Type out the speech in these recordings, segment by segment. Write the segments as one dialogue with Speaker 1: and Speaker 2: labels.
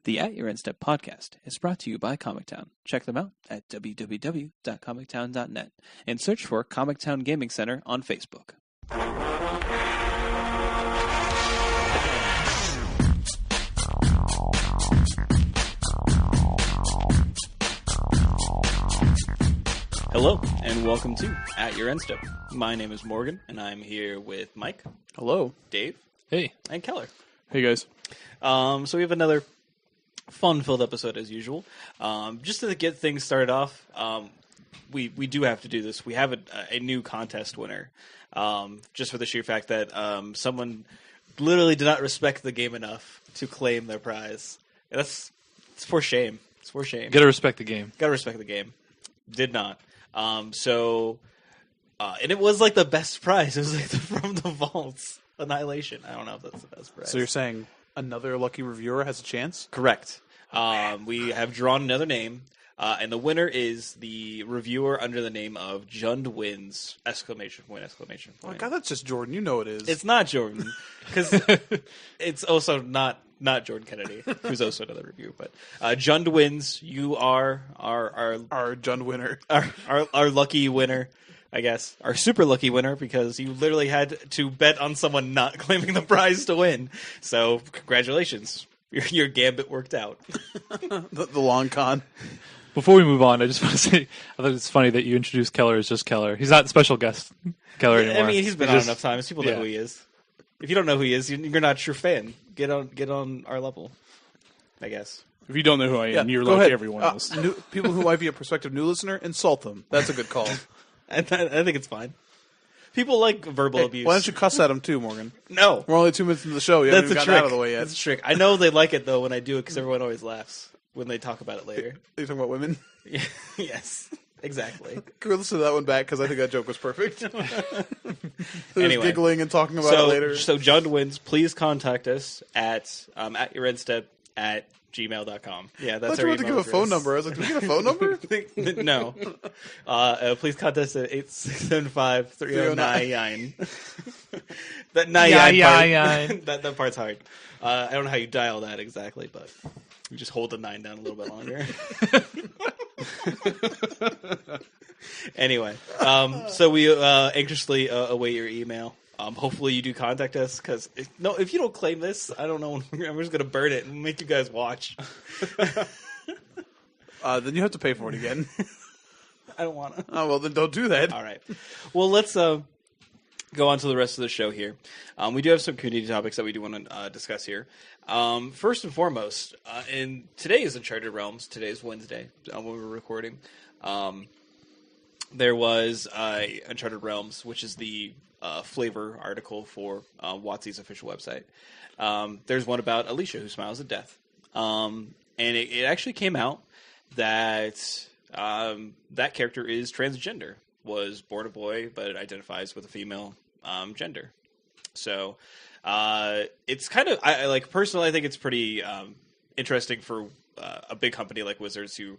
Speaker 1: The At Your End Step podcast is brought to you by Comic Town. Check them out at www.comictown.net and search for Comic Town Gaming Center on Facebook. Hello, and welcome to At Your End Step. My name is Morgan, and I'm here with Mike.
Speaker 2: Hello.
Speaker 1: Dave.
Speaker 3: Hey.
Speaker 1: And Keller.
Speaker 2: Hey, guys.
Speaker 1: So we have another fun-filled episode as usual. Just to get things started off, we do have to do this. We have a new contest winner, just for the sheer fact that someone literally did not respect the game enough to claim their prize. And it's for shame. It's for shame.
Speaker 3: Gotta respect the game.
Speaker 1: Gotta respect the game. Did not. And it was like the best prize. It was like from the vaults. Annihilation. I don't know if that's the best prize.
Speaker 2: So you're saying another lucky reviewer has a chance?
Speaker 1: Correct. We have drawn another name, and the winner is the reviewer under the name of Jund Wins! !
Speaker 2: Oh, God, that's just Jordan. You know it is.
Speaker 1: It's not Jordan, because it's also not Jordan Kennedy, who's also another reviewer. But Jund Wins! ! You are our
Speaker 2: Jund winner.
Speaker 1: Our lucky winner. I guess, our super lucky winner, because you literally had to bet on someone not claiming the prize to win. So, congratulations. Your gambit worked out.
Speaker 2: the long con.
Speaker 3: Before we move on, I just want to say, I thought it's funny that you introduced Keller as just Keller. He's not special guest Keller anymore.
Speaker 1: I mean, he's been on enough times. People know who he is. If you don't know who he is, you're not a true fan. Get on our level, I guess.
Speaker 4: If you don't know who I am, you're
Speaker 2: go
Speaker 4: like
Speaker 2: ahead.
Speaker 4: everyone else.
Speaker 2: People who might be a prospective new listener, insult them. That's a good call.
Speaker 1: I think it's fine. People like verbal abuse.
Speaker 2: Why don't you cuss at them too, Morgan?
Speaker 1: No.
Speaker 2: We're only 2 minutes into the show. You haven't even gotten out of the way yet.
Speaker 1: That's a trick. I know they like it, though, when I do it, because everyone always laughs when they talk about it later.
Speaker 2: Are you talking about women?
Speaker 1: Yes, exactly.
Speaker 2: Can we listen to that one back? Because I think that joke was perfect.
Speaker 1: Anyway.
Speaker 2: Giggling and talking about it later.
Speaker 1: So, Jund Wins, please contact us at yourendstep@gmail.com. Yeah, that's our email
Speaker 2: I thought you wanted to give a phone number. I was like, do we get a phone number?
Speaker 1: No. Please contact us at 875-309. That part, that part's hard. I don't know how you dial that exactly, but you just hold the 9 down a little bit longer. Anyway, so we anxiously await your email. Hopefully you do contact us, because if you don't claim this, I don't know. I'm just going to burn it and make you guys watch.
Speaker 2: Then you have to pay for it again.
Speaker 1: I don't want to.
Speaker 2: Oh, well, then don't do that.
Speaker 1: All right. Well, let's go on to the rest of the show here. We do have some community topics that we do want to discuss here. First and foremost, and today is Uncharted Realms. Today is Wednesday when we're recording. There was Uncharted Realms, which is the flavor article for WotC's official website. There's one about Alicia, who smiles at death. And it actually came out that that character is transgender, was born a boy, but identifies with a female gender. So it's kind of, personally, I think it's pretty interesting for a big company like Wizards, who,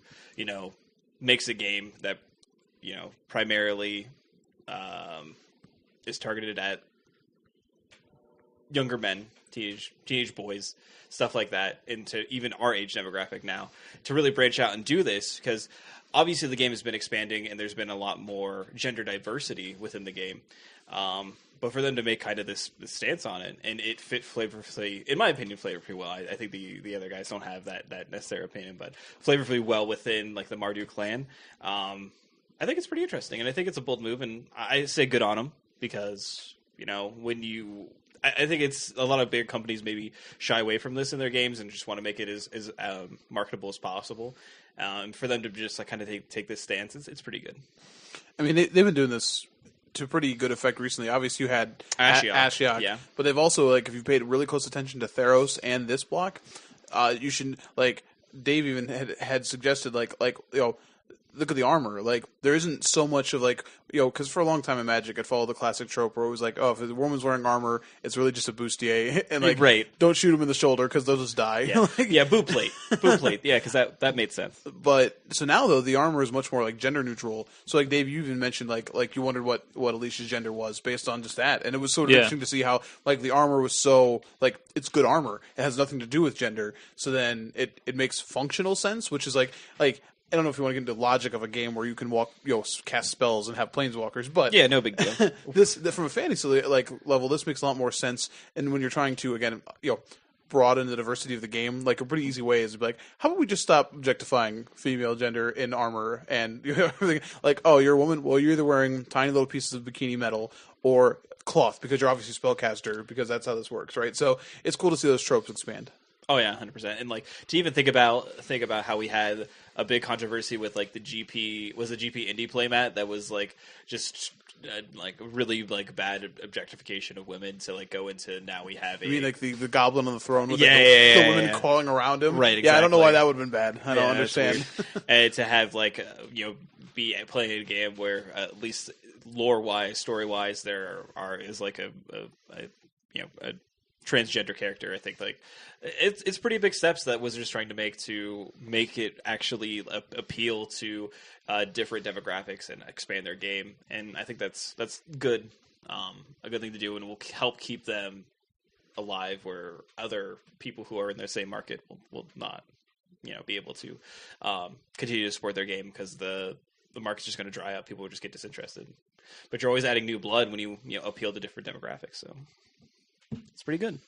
Speaker 1: makes a game that, primarily is targeted at younger men, teenage boys, stuff like that, into even our age demographic now, to really branch out and do this, because obviously the game has been expanding and there's been a lot more gender diversity within the game. But for them to make kind of this stance on it, and it fit flavorfully, in my opinion, flavorfully well. I think the other guys don't have that necessary opinion, but flavorfully well within like the Mardu clan. I think it's pretty interesting, and I think it's a bold move, and I say good on them, because I think it's a lot of big companies maybe shy away from this in their games and just want to make it as marketable as possible. For them to just kind of take this stance, it's pretty good.
Speaker 2: I mean, they've been doing this to pretty good effect recently. Obviously, you had Ashiok,
Speaker 1: yeah,
Speaker 2: but they've also, if you've paid really close attention to Theros and this block, you should, Dave even had suggested, look at the armor. Like, there isn't so much of, like, because for a long time in Magic, I'd follow the classic trope where it was like, oh, if a woman's wearing armor, it's really just a bustier. And, like, don't shoot him in the shoulder because they'll just die.
Speaker 1: Yeah, yeah, boot plate. Boot plate. Yeah, because that made sense.
Speaker 2: But, so now, though, the armor is much more, like, gender neutral. So, like, Dave, you even mentioned, like you wondered what Alicia's gender was based on just that. And it was sort of interesting to see how, like, the armor was so, like, it's good armor. It has nothing to do with gender. So then it makes functional sense, which is, like, I don't know if you want to get into the logic of a game where you can cast spells and have planeswalkers, but
Speaker 1: yeah, no big deal.
Speaker 2: This from a fantasy level, this makes a lot more sense. And when you're trying to again, broaden the diversity of the game, like a pretty easy way is to be like, how about we just stop objectifying female gender in armor and everything? Like, oh, you're a woman. Well, you're either wearing tiny little pieces of bikini metal or cloth because you're obviously a spellcaster because that's how this works, right? So it's cool to see those tropes expand.
Speaker 1: Oh yeah, 100%. And like to even think about how we had a big controversy with like the GP indie playmat that was like just like really like bad objectification of women to like go into now we have
Speaker 2: you mean like the goblin on the throne with the women crawling around him,
Speaker 1: right? Exactly.
Speaker 2: Yeah, I don't know why that would have been bad. I don't understand.
Speaker 1: And to have like be playing a game where at least lore wise, story wise, there is like a transgender character. I think like it's pretty big steps that Wizards trying to make it actually appeal to different demographics and expand their game, and I think that's good, a good thing to do, and will help keep them alive where other people who are in their same market will not be able to continue to support their game because the market's just going to dry up. People will just get disinterested. But you're always adding new blood when you appeal to different demographics, so it's pretty good.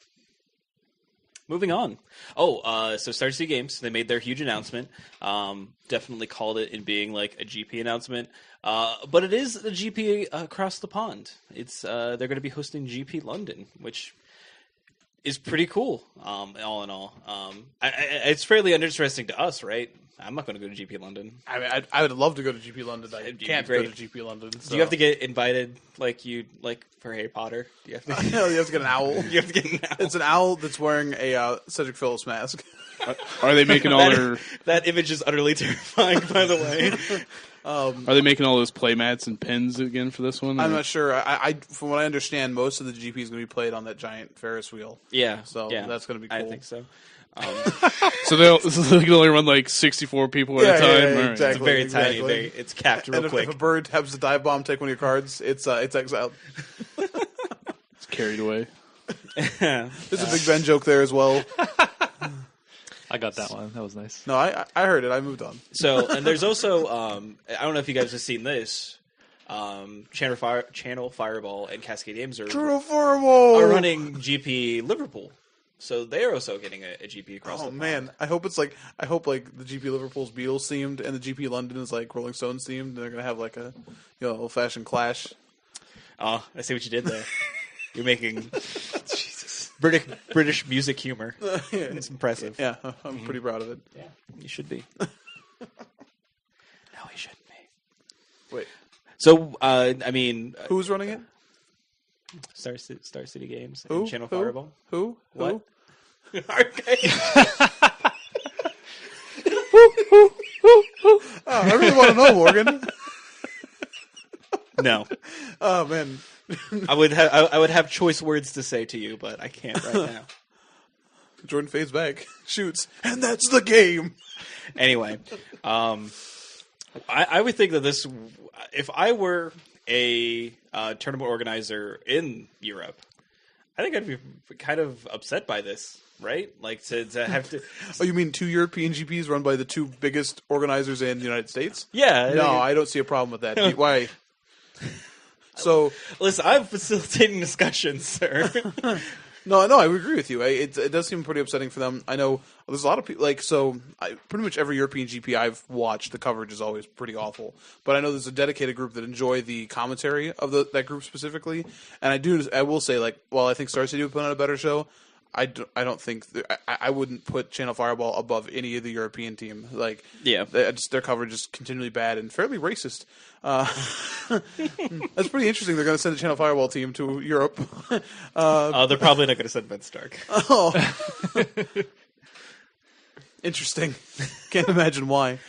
Speaker 1: Moving on. So Star City Games, they made their huge announcement. Definitely called it in being like a GP announcement. But it is a GP across the pond. It's they're going to be hosting GP London, which is pretty cool, all in all. It's fairly uninteresting to us, right? I'm not going to go to GP London. I mean,
Speaker 2: I would love to go to GP London. I can't go to GP London. So.
Speaker 1: Do you have to get invited like you like for Harry Potter? Do you have to?
Speaker 2: No, you have to get an owl.
Speaker 1: You have to get an owl.
Speaker 2: It's an owl that's wearing a Cedric Phillips mask.
Speaker 4: Are they making all their...
Speaker 1: That image is utterly terrifying, by the way.
Speaker 4: Are they making all those playmats and pins again for this one?
Speaker 2: I'm not sure. I from what I understand, most of the GP is going to be played on that giant Ferris wheel.
Speaker 1: Yeah.
Speaker 2: So that's going to be cool.
Speaker 1: I think so.
Speaker 4: So they can only run like 64 people at a time.
Speaker 2: Yeah, exactly.
Speaker 1: It's very tiny. It's capped real quick.
Speaker 2: If a bird happens to dive bomb, take one of your cards. It's exiled.
Speaker 4: It's carried away.
Speaker 2: There's a Big Ben joke there as well.
Speaker 3: I got that one. That was nice.
Speaker 2: No, I heard it. I moved on.
Speaker 1: So, and there's also I don't know if you guys have seen this. Channel Fireball and Cascade Games are running GP Liverpool. So they're also getting a GP across the pond.
Speaker 2: Man, I hope the GP Liverpool's Beatles themed and the GP London is like Rolling Stones themed. And they're gonna have like a old fashioned clash.
Speaker 1: Oh, I see what you did there. You're making British music humor. It's impressive.
Speaker 2: Yeah, I'm pretty proud of it.
Speaker 1: Yeah, you should be. No, he shouldn't be.
Speaker 2: Wait.
Speaker 1: So, I mean,
Speaker 2: who's running it?
Speaker 1: Star City Games.
Speaker 2: Who?
Speaker 1: And Channel Fireball.
Speaker 2: Who?
Speaker 1: What?
Speaker 2: I really want to know, Morgan.
Speaker 1: No.
Speaker 2: Oh man.
Speaker 1: I would have choice words to say to you, but I can't right now.
Speaker 2: Jordan fades back, shoots, and that's the game.
Speaker 1: Anyway, I would think that this, if I were a tournament organizer in Europe, I think I'd be kind of upset by this, right? Like to have to.
Speaker 2: Oh, you mean 2 European GPs run by the 2 biggest organizers in the United States?
Speaker 1: Yeah.
Speaker 2: No, I don't see a problem with that. Why? So
Speaker 1: listen, I'm facilitating discussions, sir.
Speaker 2: No, I would agree with you. It does seem pretty upsetting for them. I know there's a lot of people pretty much every European GP I've watched, the coverage is always pretty awful. But I know there's a dedicated group that enjoy the commentary of that group specifically. And I will say, like, while I think Star City would put on a better show, I don't think I wouldn't put Channel Fireball above any of the European team. Like,
Speaker 1: yeah,
Speaker 2: their coverage is continually bad and fairly racist. That's pretty interesting. They're going to send a Channel Fireball team to Europe.
Speaker 1: They're probably not going to send Ben Stark.
Speaker 2: Oh, interesting. Can't imagine why.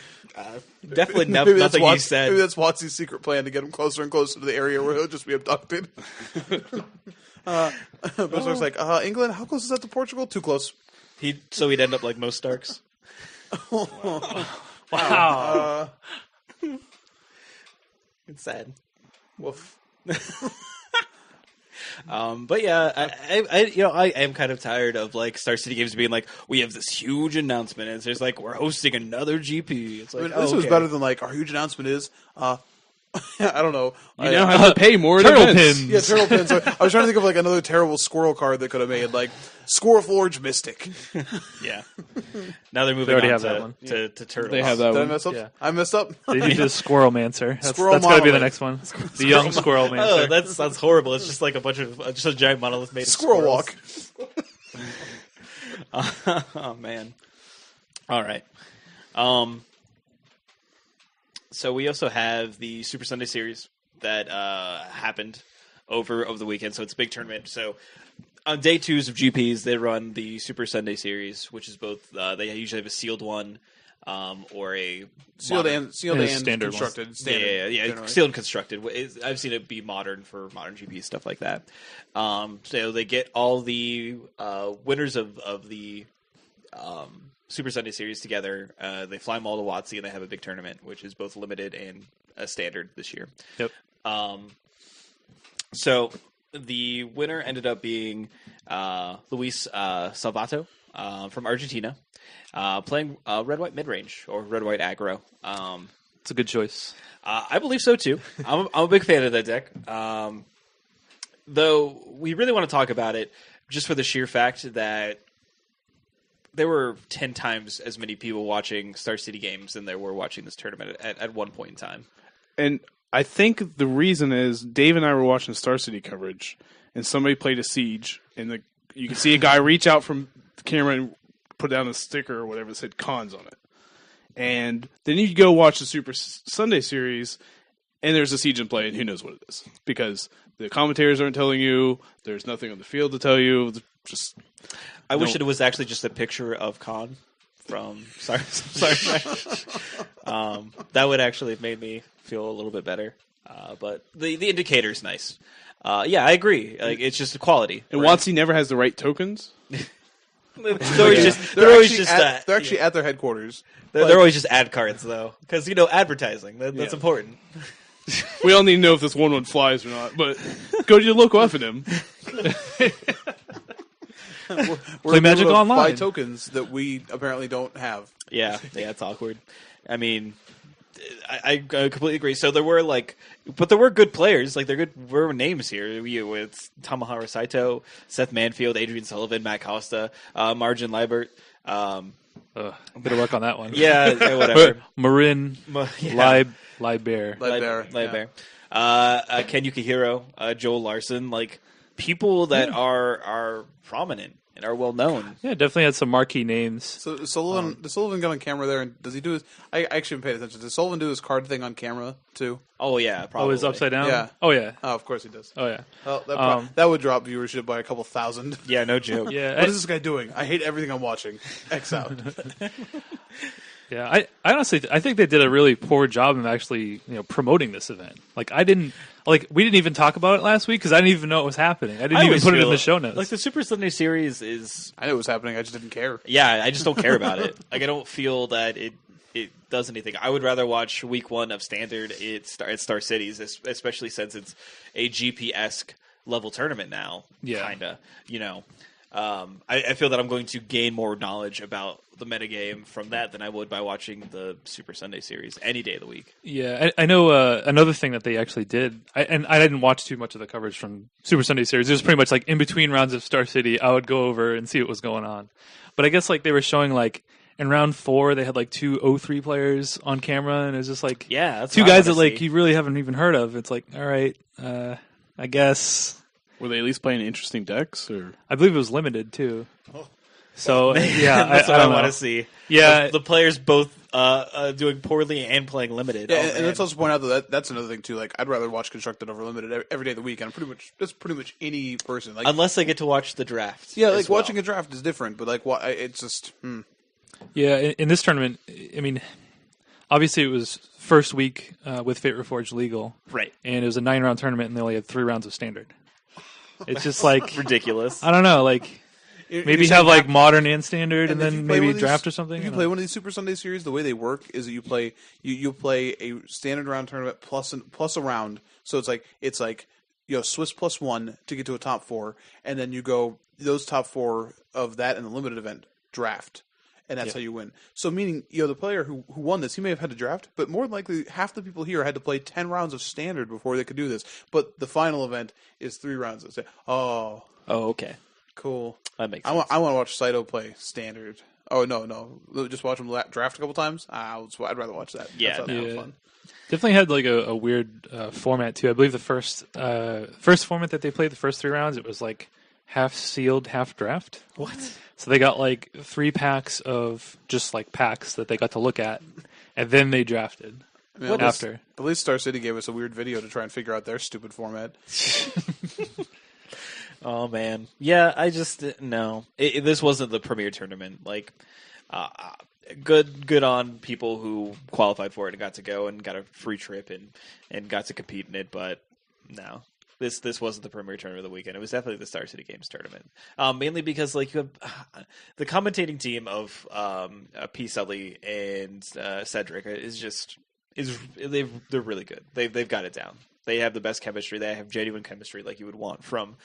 Speaker 1: Definitely
Speaker 2: Maybe that's
Speaker 1: nothing you said.
Speaker 2: Maybe that's WotC's secret plan to get him closer and closer to the area where he'll just be abducted. Berserk's like, England, how close is that to Portugal? Too close.
Speaker 1: So he'd end up like most Starks.
Speaker 3: Wow.
Speaker 1: It's sad.
Speaker 2: Woof.
Speaker 1: But yeah, I am kind of tired of like Star City Games being like, we have this huge announcement, and it's just like we're hosting another GP. It's like,
Speaker 2: this was better than like our huge announcement is. I don't know.
Speaker 4: You now have to pay more
Speaker 3: Turtle
Speaker 4: events.
Speaker 3: pins.
Speaker 2: Yeah, turtle pins. I was trying to think of like another terrible squirrel card that could have made like Squirrel Forge Mystic.
Speaker 1: Yeah. Now they're moving
Speaker 3: already
Speaker 1: on
Speaker 3: have
Speaker 1: to,
Speaker 3: that one.
Speaker 1: to turtles.
Speaker 4: They have that
Speaker 2: Did I
Speaker 4: one.
Speaker 2: mess up?
Speaker 3: Yeah.
Speaker 2: I messed up.
Speaker 3: They need the Squirrel Mancer. That's
Speaker 2: Squirrel
Speaker 3: got to be the
Speaker 2: monolith.
Speaker 3: next one. The young Squirrel Mancer.
Speaker 1: Oh, that sounds horrible. It's just like a bunch of just a giant monolith made of
Speaker 2: Squirrel
Speaker 1: squirrels.
Speaker 2: Walk.
Speaker 1: Oh man. All right. So we also have the Super Sunday Series that happened over the weekend. So it's a big tournament. So on day 2s of GPs, they run the Super Sunday Series, which is both. They usually have a sealed one or a
Speaker 2: Sealed
Speaker 1: modern-
Speaker 2: and
Speaker 3: standard one.
Speaker 2: constructed. Standard,
Speaker 1: yeah.
Speaker 2: generally.
Speaker 1: Sealed and constructed. I've seen it be modern for modern GPs, stuff like that. So they get all the winners of the Super Sunday Series together. They fly them all to WotC, and they have a big tournament, which is both limited and a standard this year.
Speaker 3: Yep.
Speaker 1: So the winner ended up being Luis Salvato from Argentina, playing red-white mid-range, or red-white aggro.
Speaker 3: It's a good choice.
Speaker 1: I believe so, too. I'm a big fan of that deck. Though we really want to talk about it just for the sheer fact that there were 10 times as many people watching Star City Games than there were watching this tournament at one point in time.
Speaker 4: And I think the reason is Dave and I were watching Star City coverage, and somebody played a siege, and you can see a guy reach out from the camera and put down a sticker or whatever that said cons on it. And then you go watch the Super Sunday Series, and there's a siege in play, and who knows what it is. Because the commentators aren't telling you, there's nothing on the field to tell you, just...
Speaker 1: I wish it was actually just a picture of Khan from sorry. That would actually have made me feel a little bit better. But the indicator is nice. Yeah, I agree. Like it's just the quality.
Speaker 4: And WotC never has the right tokens.
Speaker 1: They're always just
Speaker 2: They're actually at their headquarters.
Speaker 1: They're always just ad cards though, because advertising that's important.
Speaker 4: We all need to know if this 1/1 flies or not. But go to your local F&M.
Speaker 2: We're
Speaker 3: Magic
Speaker 2: able to
Speaker 3: Online.
Speaker 2: buy tokens that we apparently don't have.
Speaker 1: Yeah, it's awkward. I mean, I completely agree. So there were but there were good players. Like there were names here with Tamahara Saito, Seth Manfield, Adrian Sullivan, Matt Costa, Margin Liebert.
Speaker 3: A bit of work on that one.
Speaker 1: Yeah, whatever.
Speaker 3: Marin,
Speaker 1: Yeah.
Speaker 3: Liebert.
Speaker 1: Liebert. Ken Yukihiro, Joel Larson, like people that are prominent and are well known.
Speaker 3: Yeah, definitely had some marquee names.
Speaker 2: So does Sullivan get on camera there? And does he do his? I actually haven't paid attention. Does Sullivan do his card thing on camera too?
Speaker 1: Oh yeah, probably.
Speaker 3: Oh, is upside down?
Speaker 2: Yeah.
Speaker 3: Oh, yeah.
Speaker 2: Oh, of course he does.
Speaker 3: Oh, yeah.
Speaker 2: Well, that would drop viewership by a couple thousand.
Speaker 1: Yeah, no joke.
Speaker 3: Yeah.
Speaker 2: What is this guy doing? I hate everything I'm watching. X out.
Speaker 3: Yeah, I honestly I think they did a really poor job of actually promoting this event. Like we didn't even talk about it last week because I didn't even know it was happening. I didn't even
Speaker 1: always
Speaker 3: put it in
Speaker 1: feel
Speaker 3: the show notes.
Speaker 1: Like the Super Sunday Series is.
Speaker 2: I knew it was happening. I just didn't care.
Speaker 1: Yeah, I just don't care about it. Like I don't feel that it does anything. I would rather watch Week 1 of Standard at Star Cities, especially since it's a GP-esque level tournament now.
Speaker 3: Yeah.
Speaker 1: Kinda. I feel that I'm going to gain more knowledge about the metagame from that than I would by watching the Super Sunday Series any day of the week.
Speaker 3: Yeah, I know another thing that they actually did, and I didn't watch too much of the coverage from Super Sunday Series. It was pretty much like in between rounds of Star City, I would go over and see what was going on. But I guess they were showing in round 4, they had 2 O3 players on camera, and it was just
Speaker 1: that's
Speaker 3: two
Speaker 1: what I
Speaker 3: guys
Speaker 1: wanna
Speaker 3: that
Speaker 1: see.
Speaker 3: you really haven't even heard of. It's all right, I guess.
Speaker 4: Were they at least playing interesting decks? Or
Speaker 3: I believe it was limited too. So yeah,
Speaker 1: that's what I want to see.
Speaker 3: Yeah,
Speaker 1: the players both doing poorly and playing limited.
Speaker 2: Yeah,
Speaker 1: Oh,
Speaker 2: and
Speaker 1: man.
Speaker 2: let's also point out that that's another thing too. I'd rather watch constructed over limited every day of the week, and that's pretty much any person.
Speaker 1: Unless I get to watch the draft.
Speaker 2: Yeah,
Speaker 1: as well.
Speaker 2: watching a draft is different, but it's just.
Speaker 3: Yeah, in this tournament, I mean, obviously it was first week with Fate Reforged legal,
Speaker 1: Right.
Speaker 3: and it was a 9-round tournament, and they only had 3 rounds of standard. It's just like
Speaker 1: Ridiculous.
Speaker 3: I don't know, like maybe have like modern and standard, and
Speaker 2: if you
Speaker 3: then
Speaker 2: play
Speaker 3: maybe
Speaker 2: one of these-
Speaker 3: draft or something.
Speaker 2: If you play one of these Super Sunday series, the way they work is that you play a standard round tournament plus a round. So it's like Swiss plus 1 to get to a top 4, and then you go those top 4 of that in the limited event draft, and that's how you win. So meaning the player who won this, he may have had to draft, but more than likely half the people here had to play 10 rounds of standard before they could do this. But the final event is 3 rounds of standard.
Speaker 1: Oh, okay.
Speaker 2: Cool.
Speaker 1: That makes
Speaker 2: I
Speaker 1: sense.
Speaker 2: want to watch Saito play standard. Oh no! Just watch him draft a couple times. I'd rather watch that.
Speaker 1: Yeah,
Speaker 2: that was fun.
Speaker 3: Definitely had like a weird format too. I believe the first format that they played, the first 3 rounds, it was like half sealed, half draft.
Speaker 1: What?
Speaker 3: So they got like 3 packs of just like packs that they got to look at, and then they drafted after.
Speaker 2: At least Star City gave us a weird video to try and figure out their stupid format.
Speaker 1: Oh man, yeah. I just no. This wasn't the premier tournament. Like, good on people who qualified for it and got to go and got a free trip and got to compete in it. But no, this wasn't the premier tournament of the weekend. It was definitely the Star City Games tournament. Mainly because like you have the commentating team of P. Sully and Cedric they're really good. They've got it down. They have the best chemistry. They have genuine chemistry like you would want from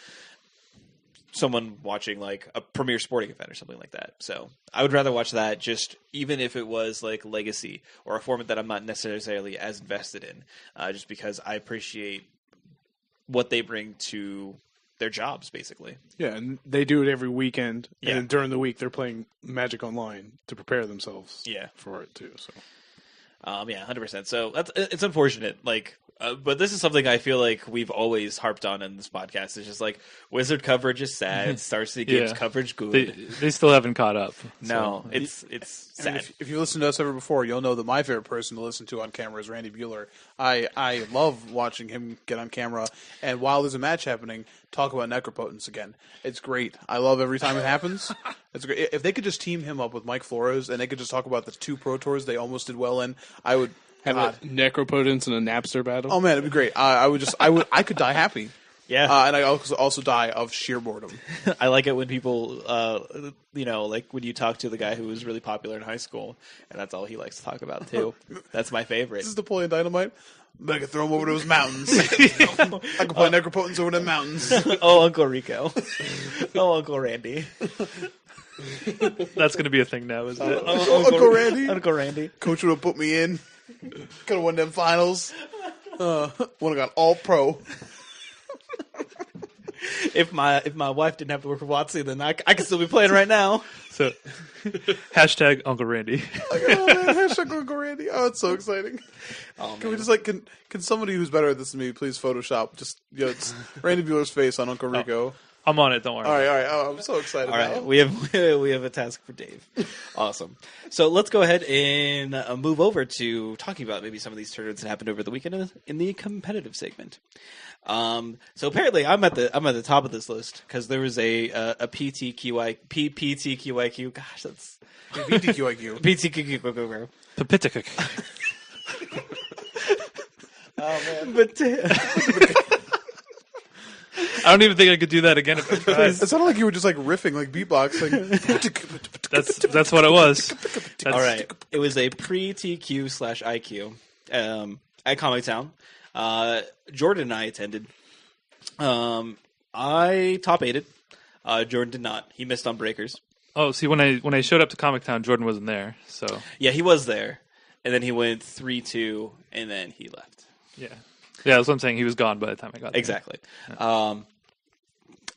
Speaker 1: someone watching like a premier sporting event or something like that. So I would rather watch that, just even if it was like Legacy or a format that I'm not necessarily as invested in, just because I appreciate what they bring to their jobs, basically.
Speaker 4: Yeah, and they do it every weekend,
Speaker 1: Yeah.
Speaker 4: and then during the week they're playing Magic Online to prepare themselves
Speaker 1: Yeah.
Speaker 4: for it too. So
Speaker 1: Yeah, 100%. So it's unfortunate. Like, but this is something I feel like we've always harped on in this podcast. It's just like Wizard coverage is sad, Star City Games
Speaker 3: Yeah.
Speaker 1: coverage good.
Speaker 3: They still haven't caught up.
Speaker 1: No,
Speaker 3: so.
Speaker 1: it's
Speaker 2: And
Speaker 1: sad.
Speaker 2: if you listened to us ever before, you'll know that my favorite person to listen to on camera is Randy Bueller. I love watching him get on camera, and while there's a match happening, talk about Necropotence again. It's great. I love every time it happens. It's great. If they could just team him up with Mike Flores and they could just talk about the 2 Pro Tours they almost did well in, I would
Speaker 4: have a Necropotence and a Napster battle.
Speaker 2: Oh man, it'd be great. I could die happy.
Speaker 1: Yeah.
Speaker 2: And I also die of sheer boredom.
Speaker 1: I like it when people, like when you talk to the guy who was really popular in high school, and that's all he likes to talk about too. That's my favorite.
Speaker 2: This is Napoleon Dynamite. But I could throw him over those mountains. I could play Necropotence over the mountains.
Speaker 1: Oh, Uncle Rico. Oh, Uncle Randy.
Speaker 3: That's going to be a thing now, isn't it?
Speaker 2: Uncle Randy.
Speaker 1: Uncle Randy.
Speaker 2: Coach would have put me in. Could have won them finals. Would have got all pro.
Speaker 1: If my wife didn't have to work for WotC, then I could still be playing right now.
Speaker 3: So, hashtag Uncle Randy.
Speaker 2: Like, oh man, hashtag Uncle Randy. Oh, it's so exciting.
Speaker 1: Oh,
Speaker 2: Can we just can somebody who's better at this than me please Photoshop just it's Randy Bueller's face on Uncle Rico?
Speaker 3: I'm on it. Don't worry.
Speaker 2: All right. Oh, I'm so excited.
Speaker 1: All right,
Speaker 2: now.
Speaker 1: we have a task for Dave. Awesome. So let's go ahead and move over to talking about maybe some of these tournaments that happened over the weekend in the competitive segment. So apparently I'm at the top of this list because there was a PTQIQ. Gosh, that's
Speaker 2: PTQIQ.
Speaker 1: PTQIQ.
Speaker 3: Papitikuk.
Speaker 2: Oh man.
Speaker 1: But
Speaker 3: I don't even think I could do that again if I tried.
Speaker 2: It sounded like you were just like riffing, like beatboxing.
Speaker 3: That's what it was.
Speaker 1: all right, it was a pre-TQ/IQ at Comic Town. Jordan and I attended. I top 8'd. Jordan did not. He missed on breakers.
Speaker 3: Oh, see, when I showed up to Comic Town, Jordan wasn't there. So
Speaker 1: Yeah, he was there, and then he went 3-2, and then he left.
Speaker 3: yeah, that's what I'm saying. He was gone by the time I got there.
Speaker 1: Exactly.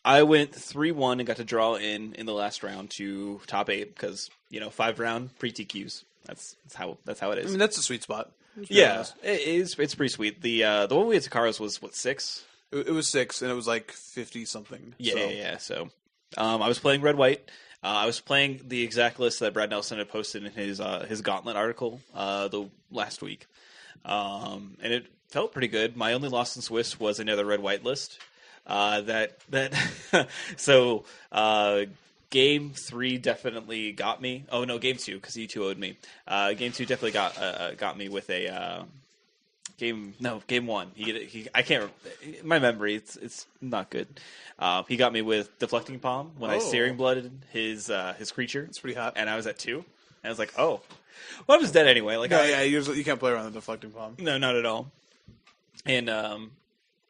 Speaker 1: I went 3-1 and got to draw in the last round to top 8 because 5-round pre-TQs. That's how it is.
Speaker 2: I mean, that's a sweet spot.
Speaker 1: Yeah, it's pretty sweet. The one we had to Karos was what, 6?
Speaker 2: It was 6, and it was like 50 something.
Speaker 1: Yeah. So I was playing red white. I was playing the exact list that Brad Nelson had posted in his Gauntlet article the last week, and it felt pretty good. My only loss in Swiss was another red white list. So Game 3 definitely got me. Oh no, Game 2 because you two owed me. Game 2 definitely got me with a game. No, Game 1. I can't. My memory, it's not good. He got me with deflecting palm when I searing blooded his creature.
Speaker 2: It's pretty hot.
Speaker 1: And I was at 2. And I was like, oh, well, I was dead anyway. Like,
Speaker 2: you can't play around the deflecting palm.
Speaker 1: No, not at all. And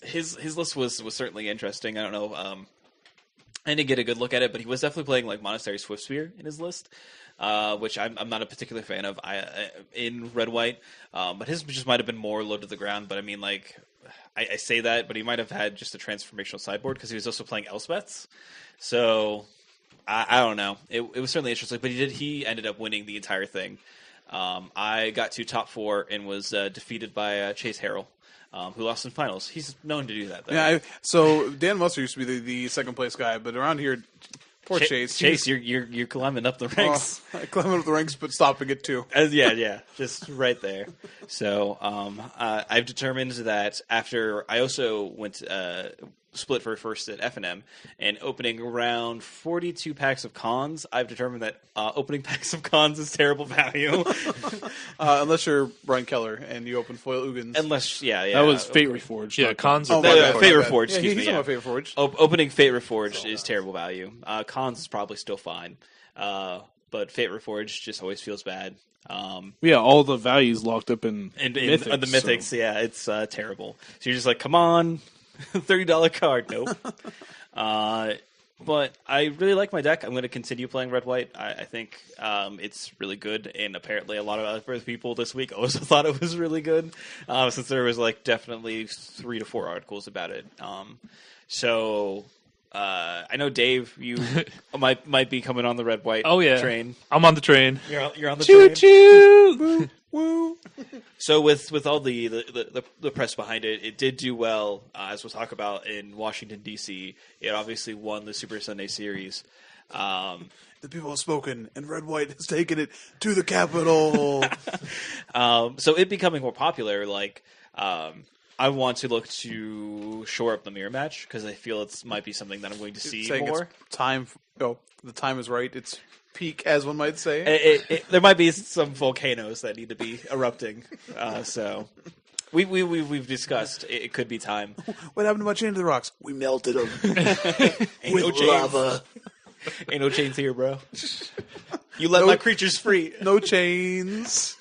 Speaker 1: his list was certainly interesting. I don't know. I didn't get a good look at it, but he was definitely playing like Monastery Swiftspear in his list, which I'm not a particular fan of in red white. But his just might have been more low to the ground. But I mean, like I say that, but he might have had just a transformational sideboard because he was also playing Elspeths. So I don't know. It was certainly interesting, but he ended up winning the entire thing. I got to top 4 and was defeated by Chase Harrell. Who lost in finals. He's known to do that, though.
Speaker 2: Yeah, so Dan Musser used to be the second place guy, but around here, poor Chase.
Speaker 1: Chase, you're climbing up the ranks.
Speaker 2: I climbing up the ranks, but stopping it too.
Speaker 1: Yeah, just right there. So I've determined that after I also went split for first at F&M, and opening around 42 packs of cons, I've determined that opening packs of cons is terrible value.
Speaker 2: Unless you're Brian Keller and you open foil Ugins.
Speaker 1: Unless, yeah.
Speaker 4: That was Fate Reforged.
Speaker 3: Yeah, cons are
Speaker 1: Fate Reforged,
Speaker 2: yeah,
Speaker 1: excuse me.
Speaker 2: He's on my Fate Reforged.
Speaker 1: Opening Fate Reforged is terrible value. Cons is probably still fine. But Fate Reforged just always feels bad.
Speaker 4: Yeah, all the values locked up in Mythics.
Speaker 1: The Mythics, so. Yeah, it's terrible. So you're just like, come on, $30 card. Nope. But I really like my deck. I'm going to continue playing red-white. I think it's really good, and apparently a lot of other people this week also thought it was really good, since there was like definitely 3 to 4 articles about it. I know Dave, you might be coming on the red-white train.
Speaker 3: I'm on the train.
Speaker 1: You're on the
Speaker 3: choo
Speaker 1: train.
Speaker 3: choo.
Speaker 2: Woo.
Speaker 1: So with all the press behind it, it did do well, as we'll talk about in Washington D.C. It obviously won the Super Sunday Series.
Speaker 2: The people have spoken, and red white has taken it to the Capitol.
Speaker 1: So it becoming more popular, like I want to look to shore up the mirror match because I feel it might be something that I'm going to see more.
Speaker 2: It's time. The time is right. It's peak, as one might say.
Speaker 1: There might be some volcanoes that need to be erupting. So we've discussed it could be time.
Speaker 2: What happened to my chain to the rocks? We melted them
Speaker 1: Ain't
Speaker 2: with lava.
Speaker 1: Ain't no chains here, bro. You let my creatures free.
Speaker 2: No chains.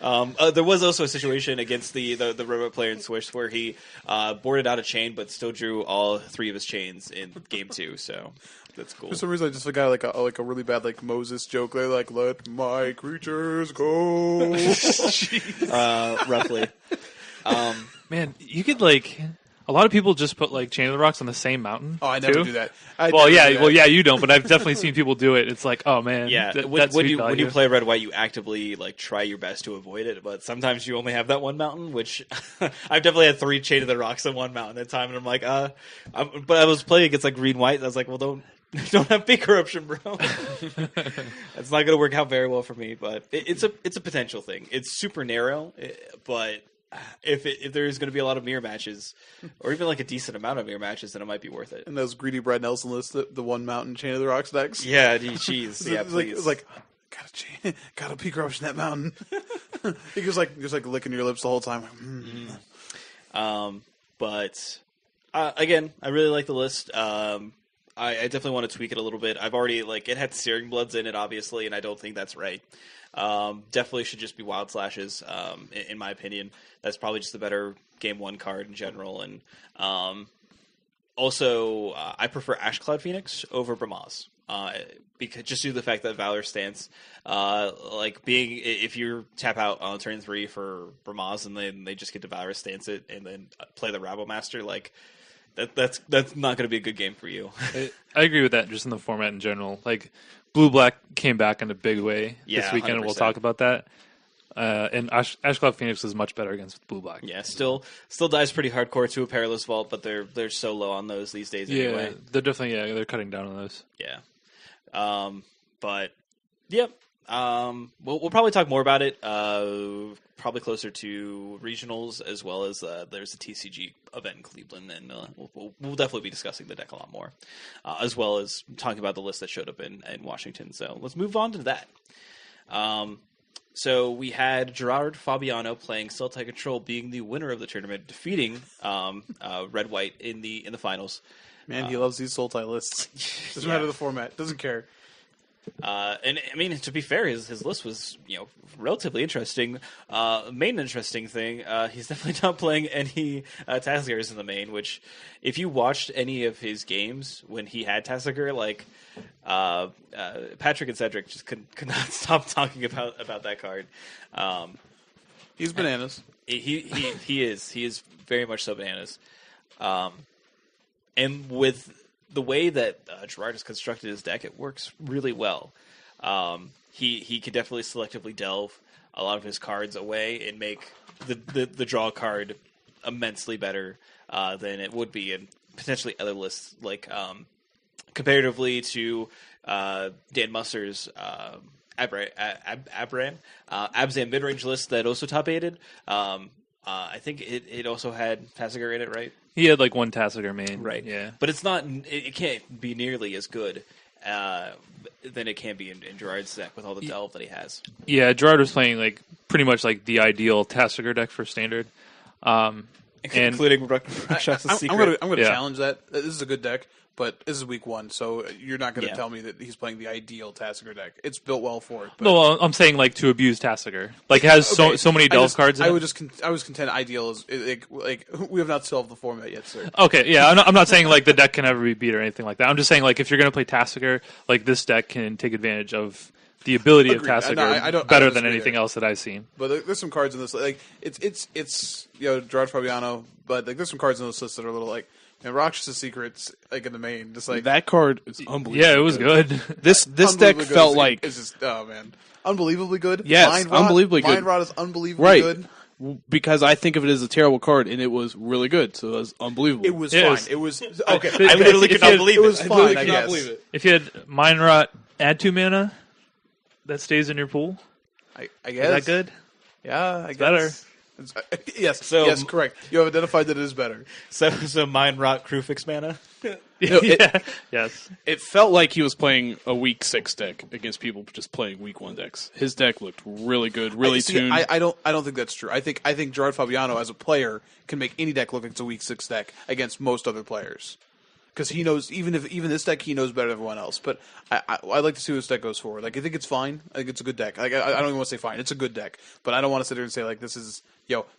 Speaker 1: There was also a situation against the robot player in Swish where he boarded out a chain but still drew all 3 of his chains in game 2. So that's cool.
Speaker 2: For some reason, I just forgot like a really bad like Moses joke. They're like, "Let my creatures go."
Speaker 1: Roughly.
Speaker 3: Man, you could like. A lot of people just put like Chain of the Rocks on the same mountain.
Speaker 2: Oh, I never do that.
Speaker 3: You don't, but I've definitely seen people do it. It's like, oh man,
Speaker 1: yeah. When you play red white, you actively like try your best to avoid it, but sometimes you only have that one mountain. Which I've definitely had 3 Chain of the Rocks on one mountain at a time, and I'm like, but I was playing against like green white, and I was like, well, don't have big corruption, bro. It's not going to work out very well for me, but it's a potential thing. It's super narrow, but. If there's going to be a lot of mirror matches, or even like a decent amount of mirror matches, then it might be worth it.
Speaker 2: And those greedy Brad Nelson lists, the one mountain Chain of the Rocks decks.
Speaker 1: Yeah, jeez. Yeah, please.
Speaker 2: It's like gotta peak corruption that mountain. He just like licking your lips the whole time.
Speaker 1: But again, I really like the list. I definitely want to tweak it a little bit. I've already it had Searing Bloods in it, obviously, and I don't think that's right. Definitely should just be Wild Slashes, in my opinion. That's probably just the better Game 1 card in general. And also, I prefer Ashcloud Phoenix over Bramaz. Because just due to the fact that Valor Stance, if you tap out on turn 3 for Bramaz and then they just get to Valor Stance it and then play the Rabble Master, that's not going to be a good game for you.
Speaker 3: I agree with that just in the format in general. Like, Blue-Black came back in a big way this weekend, 100%. And we'll talk about that. And Ashcloud Phoenix is much better against Blue-Black.
Speaker 1: Yeah, still dies pretty hardcore to a Perilous Vault, but they're so low on those these days anyway.
Speaker 3: Yeah, they're definitely, they're cutting down on those.
Speaker 1: Yeah. But, yep. we'll probably talk more about it. Probably closer to regionals, as well as there's a TCG event in Cleveland, and we'll definitely be discussing the deck a lot more, as well as talking about the list that showed up in Washington. So let's move on to that. So we had Gerard Fabiano playing Sultai Control, being the winner of the tournament, defeating Red White in the finals.
Speaker 2: Man, he loves these Sultai lists. Doesn't matter the format. Doesn't care.
Speaker 1: And I mean, to be fair, his list was relatively interesting. Main interesting thing, he's definitely not playing any Tassigars in the main. Which, if you watched any of his games when he had Tassigar, like Patrick and Cedric just could not stop talking about that card.
Speaker 2: He's bananas.
Speaker 1: He is very much so bananas. And with the way that Gerard has constructed his deck, it works really well. He could definitely selectively delve a lot of his cards away and make the draw card immensely better than it would be in potentially other lists, like comparatively to Dan Musser's Abzan mid-range list that also top-aided. I think it also had Tassigar in it, right?
Speaker 3: He had like one Tassigar main,
Speaker 1: Right.
Speaker 3: Yeah,
Speaker 1: But it's not. It can't be nearly as good than it can be in Gerard's deck with all the delve that he has.
Speaker 3: yeah. Gerard was playing like pretty much like the ideal Tassigar deck for standard, and
Speaker 1: Including Rakshasa
Speaker 2: I'm
Speaker 1: Secret.
Speaker 2: going to
Speaker 3: Yeah.
Speaker 2: challenge that. This is a good deck, but this is week 1, so you're not going to
Speaker 1: Yeah.
Speaker 2: tell me that he's playing the ideal Tassigar deck. It's built well for it. But
Speaker 3: no, I'm saying like to abuse Tassigar, like it has
Speaker 2: Okay,
Speaker 3: so many delve cards. In
Speaker 2: I
Speaker 3: it.
Speaker 2: would just I was content ideal is like we have not solved the format yet, sir.
Speaker 3: Okay, yeah, I'm not saying like the deck can never be beat or anything like that. I'm just saying like if you're going to play Tassigar, like this deck can take advantage of the ability
Speaker 2: Agreed.
Speaker 3: of Tassigar
Speaker 2: No, I don't
Speaker 3: better than
Speaker 2: disagree
Speaker 3: anything
Speaker 2: there.
Speaker 3: else that I've seen.
Speaker 2: But there's some cards in this like it's Gerard Fabiano, but like there's some cards in this list that are a little like Rakshasa Secrets like in the main, just like
Speaker 4: That card is unbelievable.
Speaker 3: Yeah, it was good.
Speaker 4: This deck
Speaker 2: unbelievably good.
Speaker 4: felt like
Speaker 2: it's just unbelievably good.
Speaker 4: Yes,
Speaker 2: Mind Rot,
Speaker 4: unbelievably good.
Speaker 2: Mind Rot is unbelievably
Speaker 4: right
Speaker 2: good.
Speaker 4: because I think of it as a terrible card, and it was really good. So it was unbelievable.
Speaker 2: It was
Speaker 3: It
Speaker 2: fine.
Speaker 3: was-
Speaker 2: It was okay.
Speaker 1: I literally could not believe
Speaker 2: it was
Speaker 1: it.
Speaker 2: fine.
Speaker 4: I
Speaker 2: I
Speaker 4: cannot
Speaker 2: guess.
Speaker 4: believe it.
Speaker 3: If you had Mind Rot, add 2 mana, that stays in your pool.
Speaker 2: I
Speaker 3: Is
Speaker 2: guess
Speaker 3: that good?
Speaker 2: Yeah, I guess.
Speaker 3: better.
Speaker 2: Yes,
Speaker 1: So-
Speaker 2: correct. You have identified that it is better.
Speaker 1: So Mind Rot Crew Fix mana.
Speaker 4: No, it-
Speaker 3: Yeah. Yes.
Speaker 4: It felt like he was playing a week 6 deck against people just playing week 1 decks. His deck looked really good, really tuned.
Speaker 2: I don't think that's true. I think Gerard Fabiano as a player can make any deck look like it's a weak 6 deck against most other players. Because he knows, even this deck, he knows better than everyone else. But I'd like to see where this deck goes forward. Like, I think it's fine. I think it's a good deck. Like, I don't even want to say fine. It's a good deck. But I don't want to sit there and say, like, this is,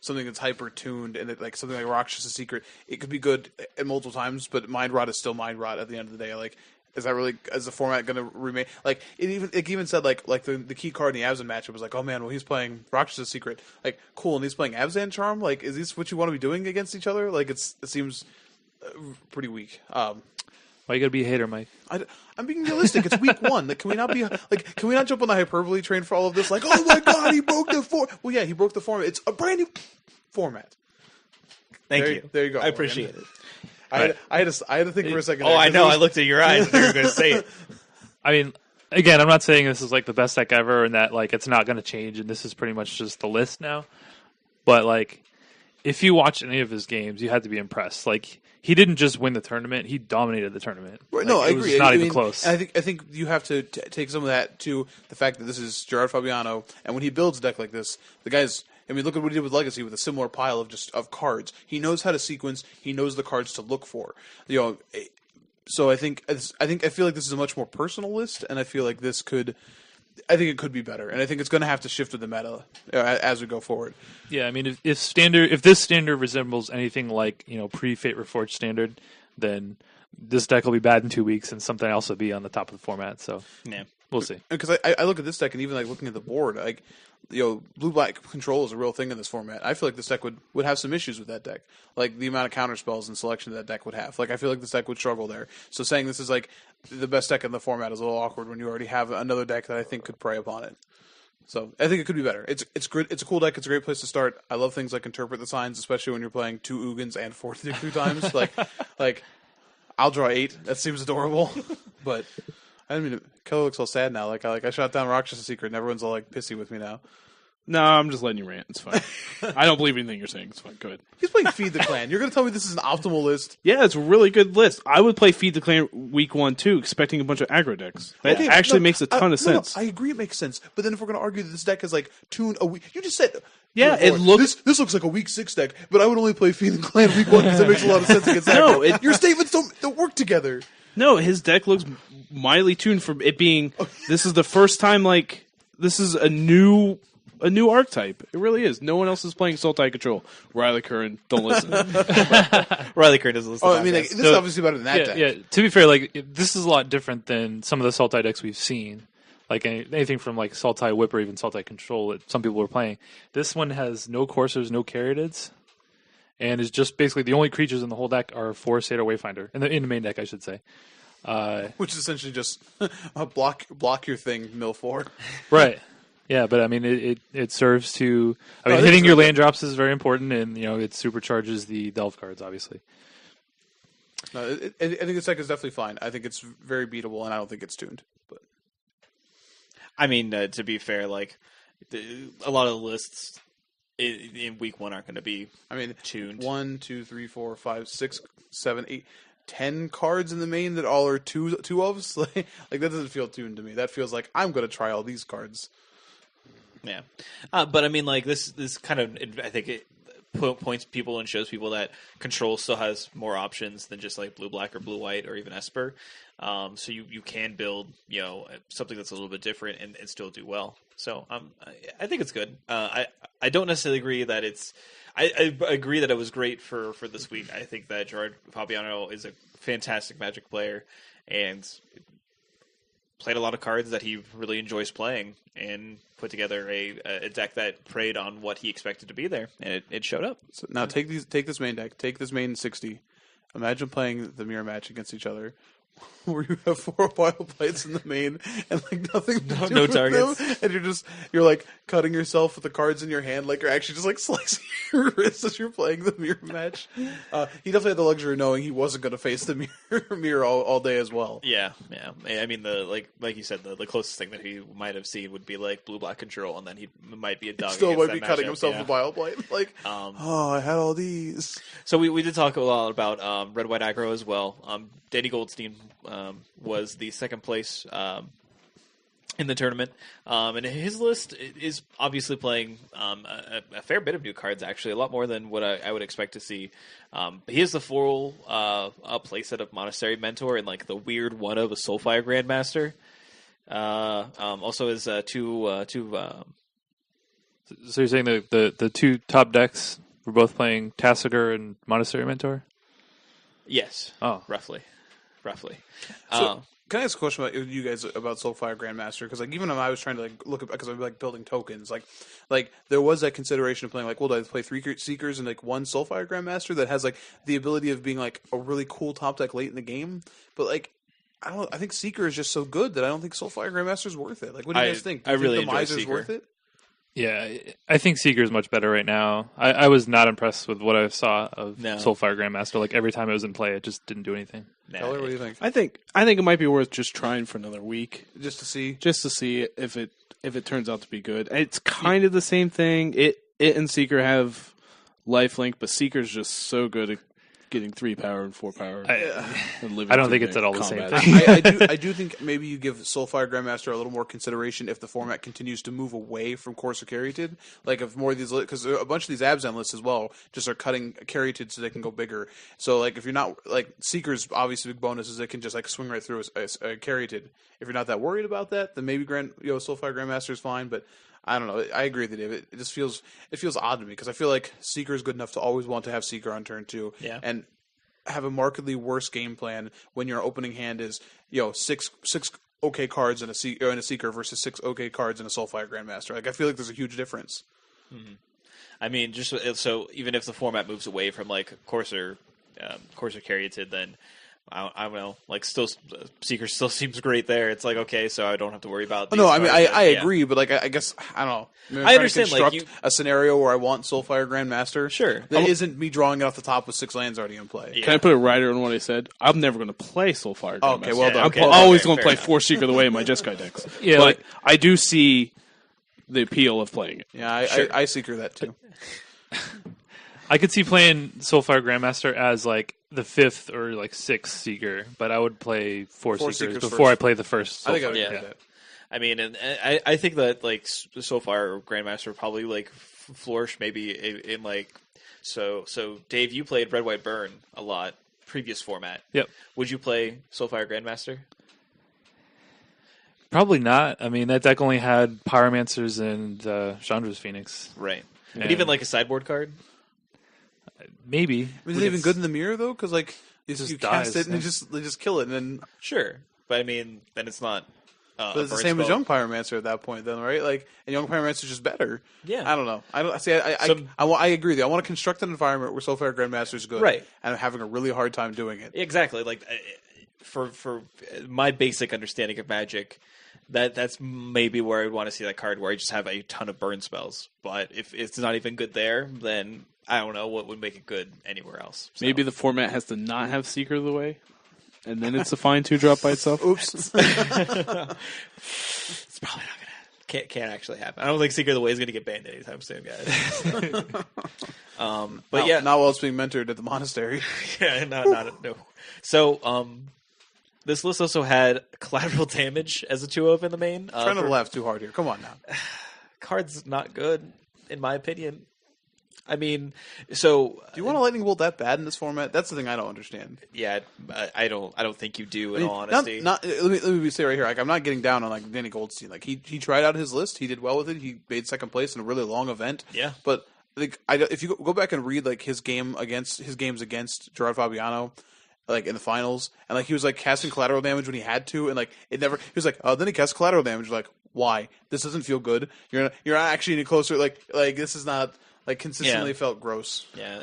Speaker 2: something that's hyper-tuned and like something like Rakshasa Secret. It could be good at multiple times, but Mind Rot is still Mind Rot at the end of the day. Like, is the format going to remain? Like, it even said, like the key card in the Abzan matchup was like, oh man, well, he's playing Rakshasa Secret. Like, cool, and he's playing Abzan Charm? Like, is this what you want to be doing against each other? Like, it seems pretty weak.
Speaker 3: Why you gotta be a hater, Mike?
Speaker 2: I'm being realistic. It's week 1. Like, can we not jump on the hyperbole train for all of this? Like, oh my god, he broke the format. Well, yeah, he broke the format. It's a brand new format.
Speaker 1: Thank
Speaker 2: There-
Speaker 1: you.
Speaker 2: there you go,
Speaker 1: I
Speaker 2: Morgan.
Speaker 1: appreciate it.
Speaker 2: I had to think for a second.
Speaker 1: Oh,
Speaker 2: there,
Speaker 1: I
Speaker 2: 'cause
Speaker 1: know.
Speaker 2: it was-
Speaker 1: I looked at your eyes. You were going to say it.
Speaker 3: I mean, again, I'm not saying this is like the best deck ever and that like it's not going to change and this is pretty much just the list now. But like, if you watch any of his games, you had to be impressed. Like, he didn't just win the tournament; he dominated the tournament.
Speaker 2: Right,
Speaker 3: Like,
Speaker 2: no, I
Speaker 3: it was
Speaker 2: agree.
Speaker 3: Not
Speaker 2: I
Speaker 3: even
Speaker 2: mean,
Speaker 3: close.
Speaker 2: and I think you have to take some of that to the fact that this is Gerard Fabiano, and when he builds a deck like this, the guy's. I mean, look at what he did with Legacy with a similar pile of cards. He knows how to sequence. He knows the cards to look for. So I feel like this is a much more personal list, and I feel like this could. I think it could be better, and I think it's going to have to shift with the meta as we go forward.
Speaker 3: Yeah, I mean, if this standard resembles anything like pre-Fate Reforged standard, then this deck will be bad in 2 weeks, and something else will be on the top of the format. So
Speaker 1: Yeah.
Speaker 3: we'll see.
Speaker 2: Because I look at this deck and even like looking at the board, like blue-black control is a real thing in this format. I feel like this deck would have some issues with that deck, like the amount of counter spells and selection that deck would have. Like I feel like this deck would struggle there. So saying this is like the best deck in the format is a little awkward when you already have another deck that I think could prey upon it. So I think it could be better. It's good. It's a cool deck. It's a great place to start. I love things like Interpret the Signs, especially when you're playing 2 Ugins and 4 2 times. like I'll draw 8. That seems adorable, but. I didn't mean to. Keller looks all sad now. Like I shot down Rakshasa Secret, and everyone's all like pissy with me now.
Speaker 4: No, I'm just letting you rant. It's fine. I don't believe anything you're saying. It's fine. Go ahead.
Speaker 2: He's playing Feed the Clan. You're going to tell me this is an optimal list?
Speaker 4: Yeah, it's a really good list. I would play Feed the Clan week 1 too, expecting a bunch of aggro decks. It actually makes a ton of sense.
Speaker 2: No, I agree, it makes sense. But then if we're going to argue that this deck is like tuned a week, you just said,
Speaker 4: Yeah,
Speaker 2: "Dear
Speaker 4: it
Speaker 2: Lord,
Speaker 4: looks-
Speaker 2: this looks like a week 6 deck, but I would only play Feed the Clan week 1 because it makes a lot of sense against
Speaker 4: No,
Speaker 2: aggro." Your statements don't work together.
Speaker 4: No, his deck looks mildly tuned for it being. This is the first time this is a new archetype. It really is. No one else is playing Sultai Control. Riley Curran, don't listen.
Speaker 1: Riley Curran doesn't listen.
Speaker 2: Oh, I mean, like, this is obviously better than that deck.
Speaker 3: Yeah. To be fair, this is a lot different than some of the Sultai decks we've seen. Like anything from like Sultai Whip or even Sultai Control that some people were playing. This one has no coursers, no Caryatids, and is just basically the only creatures in the whole deck are 4 Satyr Wayfinder in the main deck, I should say.
Speaker 2: Which is essentially just block your thing, mill 4.
Speaker 3: Right. Yeah, but I mean, it serves to. I mean,
Speaker 2: it
Speaker 3: hitting
Speaker 2: is
Speaker 3: your
Speaker 2: really
Speaker 3: land drops is very important, and it supercharges the Delve cards, obviously.
Speaker 2: No, I think this deck is definitely fine. I think it's very beatable, and I don't think it's tuned. But
Speaker 1: I mean, to be fair, like a lot of the lists in week 1 aren't going to be.
Speaker 2: I mean,
Speaker 1: tuned.
Speaker 2: 1, 2, 3, 4, 5, 6, 7, 8, 10 cards in the main that all are two ofs. Like that doesn't feel tuned to me. That feels like I'm going to try all these cards.
Speaker 1: Yeah, but I mean, like this kind of, I think it points people and shows people that Control still has more options than just like blue black or blue white or even Esper. So you can build something that's a little bit different and still do well. So I think it's good. I don't necessarily agree that it's. I agree that it was great for this week. I think that Gerard Fabiano is a fantastic Magic player and played a lot of cards that he really enjoys playing and put together a deck that preyed on what he expected to be there, and it showed up.
Speaker 2: So now take this main deck, take this main 60. Imagine playing the mirror match against each other, where you have 4 wild plates in the main and like nothing to do
Speaker 1: No
Speaker 2: with
Speaker 1: targets.
Speaker 2: them, and you're like cutting yourself with the cards in your hand, like you're actually just like slicing your wrist as you're playing the mirror match. He definitely had the luxury of knowing he wasn't going to face the mirror all day as well.
Speaker 1: Yeah. I mean, like you said, the closest thing that he might have seen would be like blue black Control, and then he might be a dog.
Speaker 2: Still
Speaker 1: against
Speaker 2: might be
Speaker 1: that
Speaker 2: cutting
Speaker 1: matchup,
Speaker 2: himself
Speaker 1: yeah.
Speaker 2: with wild plate. Like, I had all these.
Speaker 1: So we did talk a lot about red white aggro as well. Danny Goldstein was the second place in the tournament, and his list is obviously playing a fair bit of new cards. Actually, a lot more than what I would expect to see. He has the full playset of Monastery Mentor and like the weird one of a Soulfire Grandmaster. Also, his two.
Speaker 3: So you're saying the 2 top decks were both playing Tassiger and Monastery Mentor?
Speaker 1: Yes.
Speaker 3: Oh.
Speaker 1: Roughly.
Speaker 2: So, can I ask a question about you guys about Soulfire Grandmaster? Because like even when I was trying to like look at, because I'm like building tokens, like there was that consideration of playing like, well, do I play 3 Seekers and like 1 Soulfire Grandmaster that has like the ability of being like a really cool top deck late in the game, but like. I think Seeker is just so good that I don't think Soulfire Grandmaster is worth it. Like, what do you guys think? Do you
Speaker 1: I really
Speaker 2: think the
Speaker 1: enjoy
Speaker 2: Miser's
Speaker 1: Seeker.
Speaker 2: worth it?
Speaker 3: Yeah, I think Seeker is much better right now. I was not impressed with what I saw of Soulfire Grandmaster. Like every time it was in play, it just didn't do anything.
Speaker 2: Keller, what do you think?
Speaker 4: I think it might be worth just trying for another week,
Speaker 2: Just to see.
Speaker 4: if it turns out to be good. It's kind of the same thing. It and Seeker have lifelink, but Seeker's just so good at getting 3 power and 4 power. And living
Speaker 3: I don't
Speaker 4: through
Speaker 3: think it's
Speaker 4: the
Speaker 3: at all the same
Speaker 4: combat.
Speaker 3: thing.
Speaker 2: I do think maybe you give Soulfire Grandmaster a little more consideration if the format continues to move away from Courser Caryatid. Like if more of these, because a bunch of these Abzan lists as well just are cutting Caryatid so they can go bigger. So like if you're not like Seeker's obviously big bonus is it can just like swing right through a Caryatid. If you're not that worried about that, then maybe Soulfire Grandmaster is fine. But I don't know. I agree with you, David. It just feels odd to me because I feel like Seeker is good enough to always want to have Seeker on turn 2.
Speaker 1: Yeah.
Speaker 2: And have a markedly worse game plan when your opening hand is six okay cards in a Seeker versus 6 okay cards in a Soulfire Grandmaster. Like I feel like there's a huge difference.
Speaker 1: Mm-hmm. I mean, just so even if the format moves away from like Courser Caryatid, then I don't know. Like, still, Seeker still seems great there. It's like, okay, so I don't have to worry about.
Speaker 2: No, I mean, I
Speaker 1: yeah.
Speaker 2: agree, but like, I guess I don't know. Maybe I'm
Speaker 1: I
Speaker 2: trying to
Speaker 1: understand, like,
Speaker 2: construct a scenario where I want Soulfire Grandmaster.
Speaker 1: Sure.
Speaker 2: that isn't me drawing it off the top with 6 lands already in play.
Speaker 1: Yeah.
Speaker 4: Can I put a rider on what I said? I'm never going to play Soulfire.
Speaker 2: Okay, well done.
Speaker 1: okay.
Speaker 4: I'm
Speaker 2: Well
Speaker 4: always
Speaker 1: fair
Speaker 4: going to play
Speaker 1: enough.
Speaker 4: Force Seeker the way in my Jeskai decks.
Speaker 3: Yeah,
Speaker 4: but
Speaker 3: like-
Speaker 4: I do see the appeal of playing it.
Speaker 2: Yeah,
Speaker 1: Sure.
Speaker 2: I Seeker that too.
Speaker 3: I could see playing Soulfire Grandmaster as like the 5th or like 6th Seeker, but I would play 4
Speaker 2: 4
Speaker 3: Seekers
Speaker 2: Seekers
Speaker 3: before
Speaker 2: first.
Speaker 3: I play the first.
Speaker 2: I think I
Speaker 3: Soulfire.
Speaker 2: would
Speaker 1: Yeah.
Speaker 2: agree with that.
Speaker 1: I mean, and I think that like Soulfire or Grandmaster probably like flourish maybe in like so. Dave, you played Red White Burn a lot previous format.
Speaker 3: Yep.
Speaker 1: Would you play Soulfire Grandmaster?
Speaker 3: Probably not. I mean, that deck only had Pyromancers and Chandra's Phoenix.
Speaker 1: Right.
Speaker 3: Yeah.
Speaker 1: And even like a sideboard card.
Speaker 3: Maybe.
Speaker 2: I mean, is it even good in the mirror though? Because like
Speaker 3: just
Speaker 2: you
Speaker 3: dies,
Speaker 2: cast it and
Speaker 3: yeah.
Speaker 2: they just kill it, and then
Speaker 1: Sure, but I mean, then it's not.
Speaker 2: but it's the same as Young Pyromancer at that point, then, right? Like, and Young Pyromancer is just better.
Speaker 1: Yeah.
Speaker 2: I don't know. I don't see. I agree with you. I want to construct an environment where Soulfire Grandmaster is good,
Speaker 1: Right.
Speaker 2: And I'm having a really hard time doing it.
Speaker 1: Exactly. Like for my basic understanding of Magic, that's maybe where I would want to see that card where I just have a ton of burn spells. But if it's not even good there, then I don't know what would make it good anywhere else. So.
Speaker 4: Maybe the format has to not have Seeker of the Way, and then it's a fine 2-drop by itself.
Speaker 2: Oops.
Speaker 1: It's probably not gonna can't actually happen. I don't think Secret of the Way is gonna get banned anytime soon, guys. But yeah,
Speaker 2: not while it's being mentored at the monastery.
Speaker 1: yeah, no. So this list also had collateral damage as a 2-of in the main.
Speaker 2: Trying to
Speaker 1: for-
Speaker 2: laugh too hard here. Come on now.
Speaker 1: Card's not good in my opinion. I mean, so
Speaker 2: Do you want a lightning bolt that bad in this format? That's the thing I don't understand.
Speaker 1: yeah, I don't think you do. In
Speaker 2: I mean,
Speaker 1: all honesty,
Speaker 2: let me say right here. Like, I'm not getting down on like Danny Goldstein. Like he tried out his list. He did well with it. He made second place in a really long event.
Speaker 1: Yeah.
Speaker 2: But like, if you go back and read like his games against Gerard Fabiano, like in the finals, and like he was like casting collateral damage when he had to, and like it never. He was like, oh, then he cast collateral damage. Like, why? This doesn't feel good. You're not actually any closer. Like this is not like consistently
Speaker 1: Yeah.
Speaker 2: felt gross.
Speaker 1: yeah,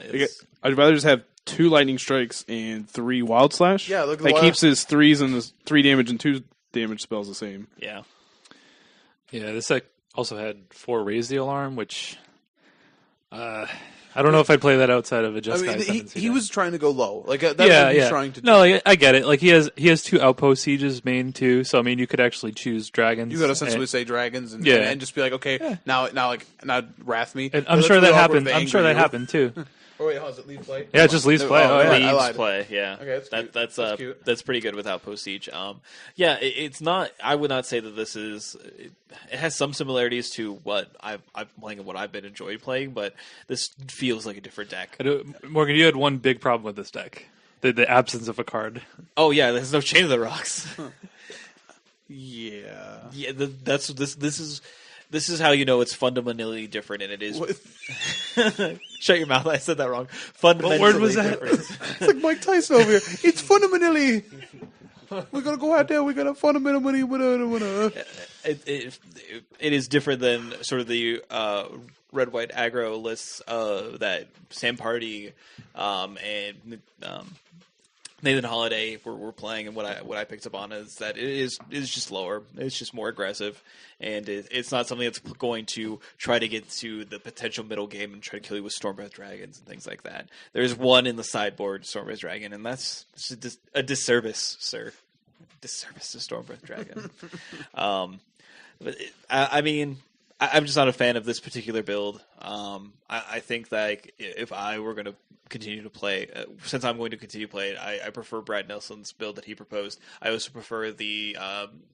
Speaker 4: I'd rather just have 2 lightning strikes and 3 wild slash.
Speaker 2: Yeah, look at the
Speaker 4: that
Speaker 2: wild-
Speaker 4: keeps his 3s and his 3 damage and 2 damage spells the same.
Speaker 1: yeah.
Speaker 3: Yeah, this deck also had 4 Raise the Alarm, which I don't know if I'd play that outside of a
Speaker 2: I
Speaker 3: Just
Speaker 2: mean,
Speaker 3: Guy
Speaker 2: he
Speaker 3: tendency deck.
Speaker 2: was trying to go low. Like that's
Speaker 3: yeah,
Speaker 2: what he's
Speaker 3: yeah.
Speaker 2: trying to do.
Speaker 3: No, like, I get it. Like he has 2 outpost sieges main too, so I mean you could actually choose dragons.
Speaker 2: You got to essentially
Speaker 3: and,
Speaker 2: say dragons and,
Speaker 3: Yeah.
Speaker 2: and just be like, okay, now wrath me.
Speaker 3: and I'm
Speaker 2: Let's
Speaker 3: sure
Speaker 2: do
Speaker 3: that
Speaker 2: it all
Speaker 3: happened.
Speaker 2: with
Speaker 3: I'm sure
Speaker 2: angry
Speaker 3: that
Speaker 2: you.
Speaker 3: happened too.
Speaker 2: Oh wait, how is it? Leave play?
Speaker 3: Yeah, it just leaves play. Oh, yeah.
Speaker 2: I
Speaker 1: Leaves
Speaker 2: lied.
Speaker 1: play, yeah.
Speaker 2: Okay, that's cute.
Speaker 1: That's
Speaker 2: cute.
Speaker 1: that's pretty good with Outpost Siege. Yeah, it's not. I would not say that this is. It has some similarities to what I'm playing and what I've been enjoying playing, but this feels like a different deck.
Speaker 3: Morgan, you had one big problem with this deck: the absence of a card.
Speaker 1: Oh yeah, there's no Chain of the Rocks.
Speaker 2: Yeah.
Speaker 1: Yeah, that's this is how you know it's fundamentally different, and it is.
Speaker 2: What?
Speaker 1: Shut your mouth! I said that wrong. Fundamentally
Speaker 3: word was that?
Speaker 1: different.
Speaker 2: It's like Mike Tyson over here. It's fundamentally. We're gonna go out there. We're gonna fundamentally.
Speaker 1: It is different than sort of the red white aggro lists that Sam Party and Nathan Holiday were playing, and what I picked up on is that it is just lower. It's just more aggressive, and it's not something that's going to try to get to the potential middle game and try to kill you with Stormbreath Dragons and things like that. There's one in the sideboard, Stormbreath Dragon, and that's a disservice, sir. Disservice to Stormbreath Dragon. But I mean, I'm just not a fan of this particular build. I think that if I were going to continue to play, since I'm going to continue to play it, I prefer Brad Nelson's build that he proposed. I also prefer the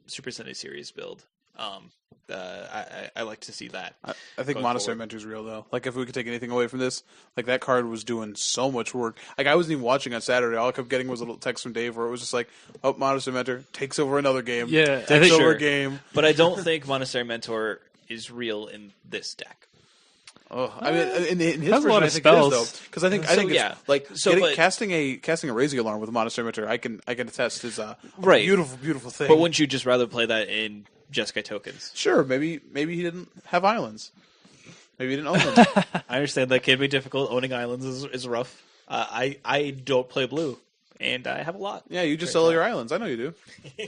Speaker 1: Super Sunday Series build. I like to see that.
Speaker 2: I think
Speaker 1: going
Speaker 2: Monastery
Speaker 1: forward.
Speaker 2: Mentor's real though. Like if we could take anything away from this, like that card was doing so much work. Like I wasn't even watching on Saturday. All I kept getting was a little text from Dave where it was just like, "Oh, Monastery Mentor takes over another game.
Speaker 3: Yeah, I
Speaker 2: takes
Speaker 3: think-
Speaker 2: over
Speaker 1: Sure.
Speaker 2: a game."
Speaker 1: But I don't think Monastery Mentor is real in this deck.
Speaker 2: Oh, I mean, in his
Speaker 3: Has a lot
Speaker 2: version, I
Speaker 3: of
Speaker 2: think it is
Speaker 3: spells.
Speaker 2: though, because I think
Speaker 1: So,
Speaker 2: it's
Speaker 1: yeah.
Speaker 2: like
Speaker 1: So, but-
Speaker 2: casting a raising alarm with a Monastery Mentor. I can attest is a
Speaker 1: Right.
Speaker 2: beautiful thing.
Speaker 1: But wouldn't you just rather play that in Jeskai tokens?
Speaker 2: Sure, maybe he didn't have islands. Maybe he didn't own them.
Speaker 1: I understand that can be difficult. Owning islands is rough. I don't play blue, and I have a lot.
Speaker 2: Yeah, you just sell all your islands. I know you do.
Speaker 1: Yeah.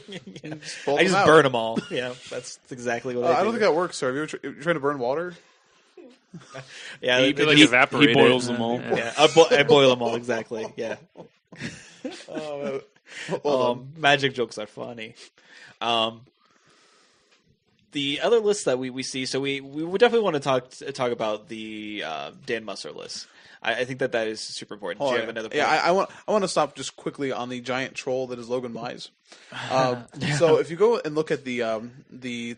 Speaker 2: Bulk
Speaker 1: I
Speaker 2: them
Speaker 1: just
Speaker 2: out.
Speaker 1: burn them all. Yeah, that's exactly what I do.
Speaker 2: I don't think that works, sir. Have you ever you're trying to burn water?
Speaker 1: Yeah,
Speaker 3: You could, like, evaporate
Speaker 4: he boils
Speaker 3: it.
Speaker 4: them all.
Speaker 1: Yeah, I boil them all, exactly. Yeah. Magic jokes are funny. The other list that we see, so we would definitely want to talk about the Dan Musser list. I think that is super important. Do you have another point?
Speaker 2: Yeah, I want to stop just quickly on the giant troll that is Logan Mize. So if you go and look at the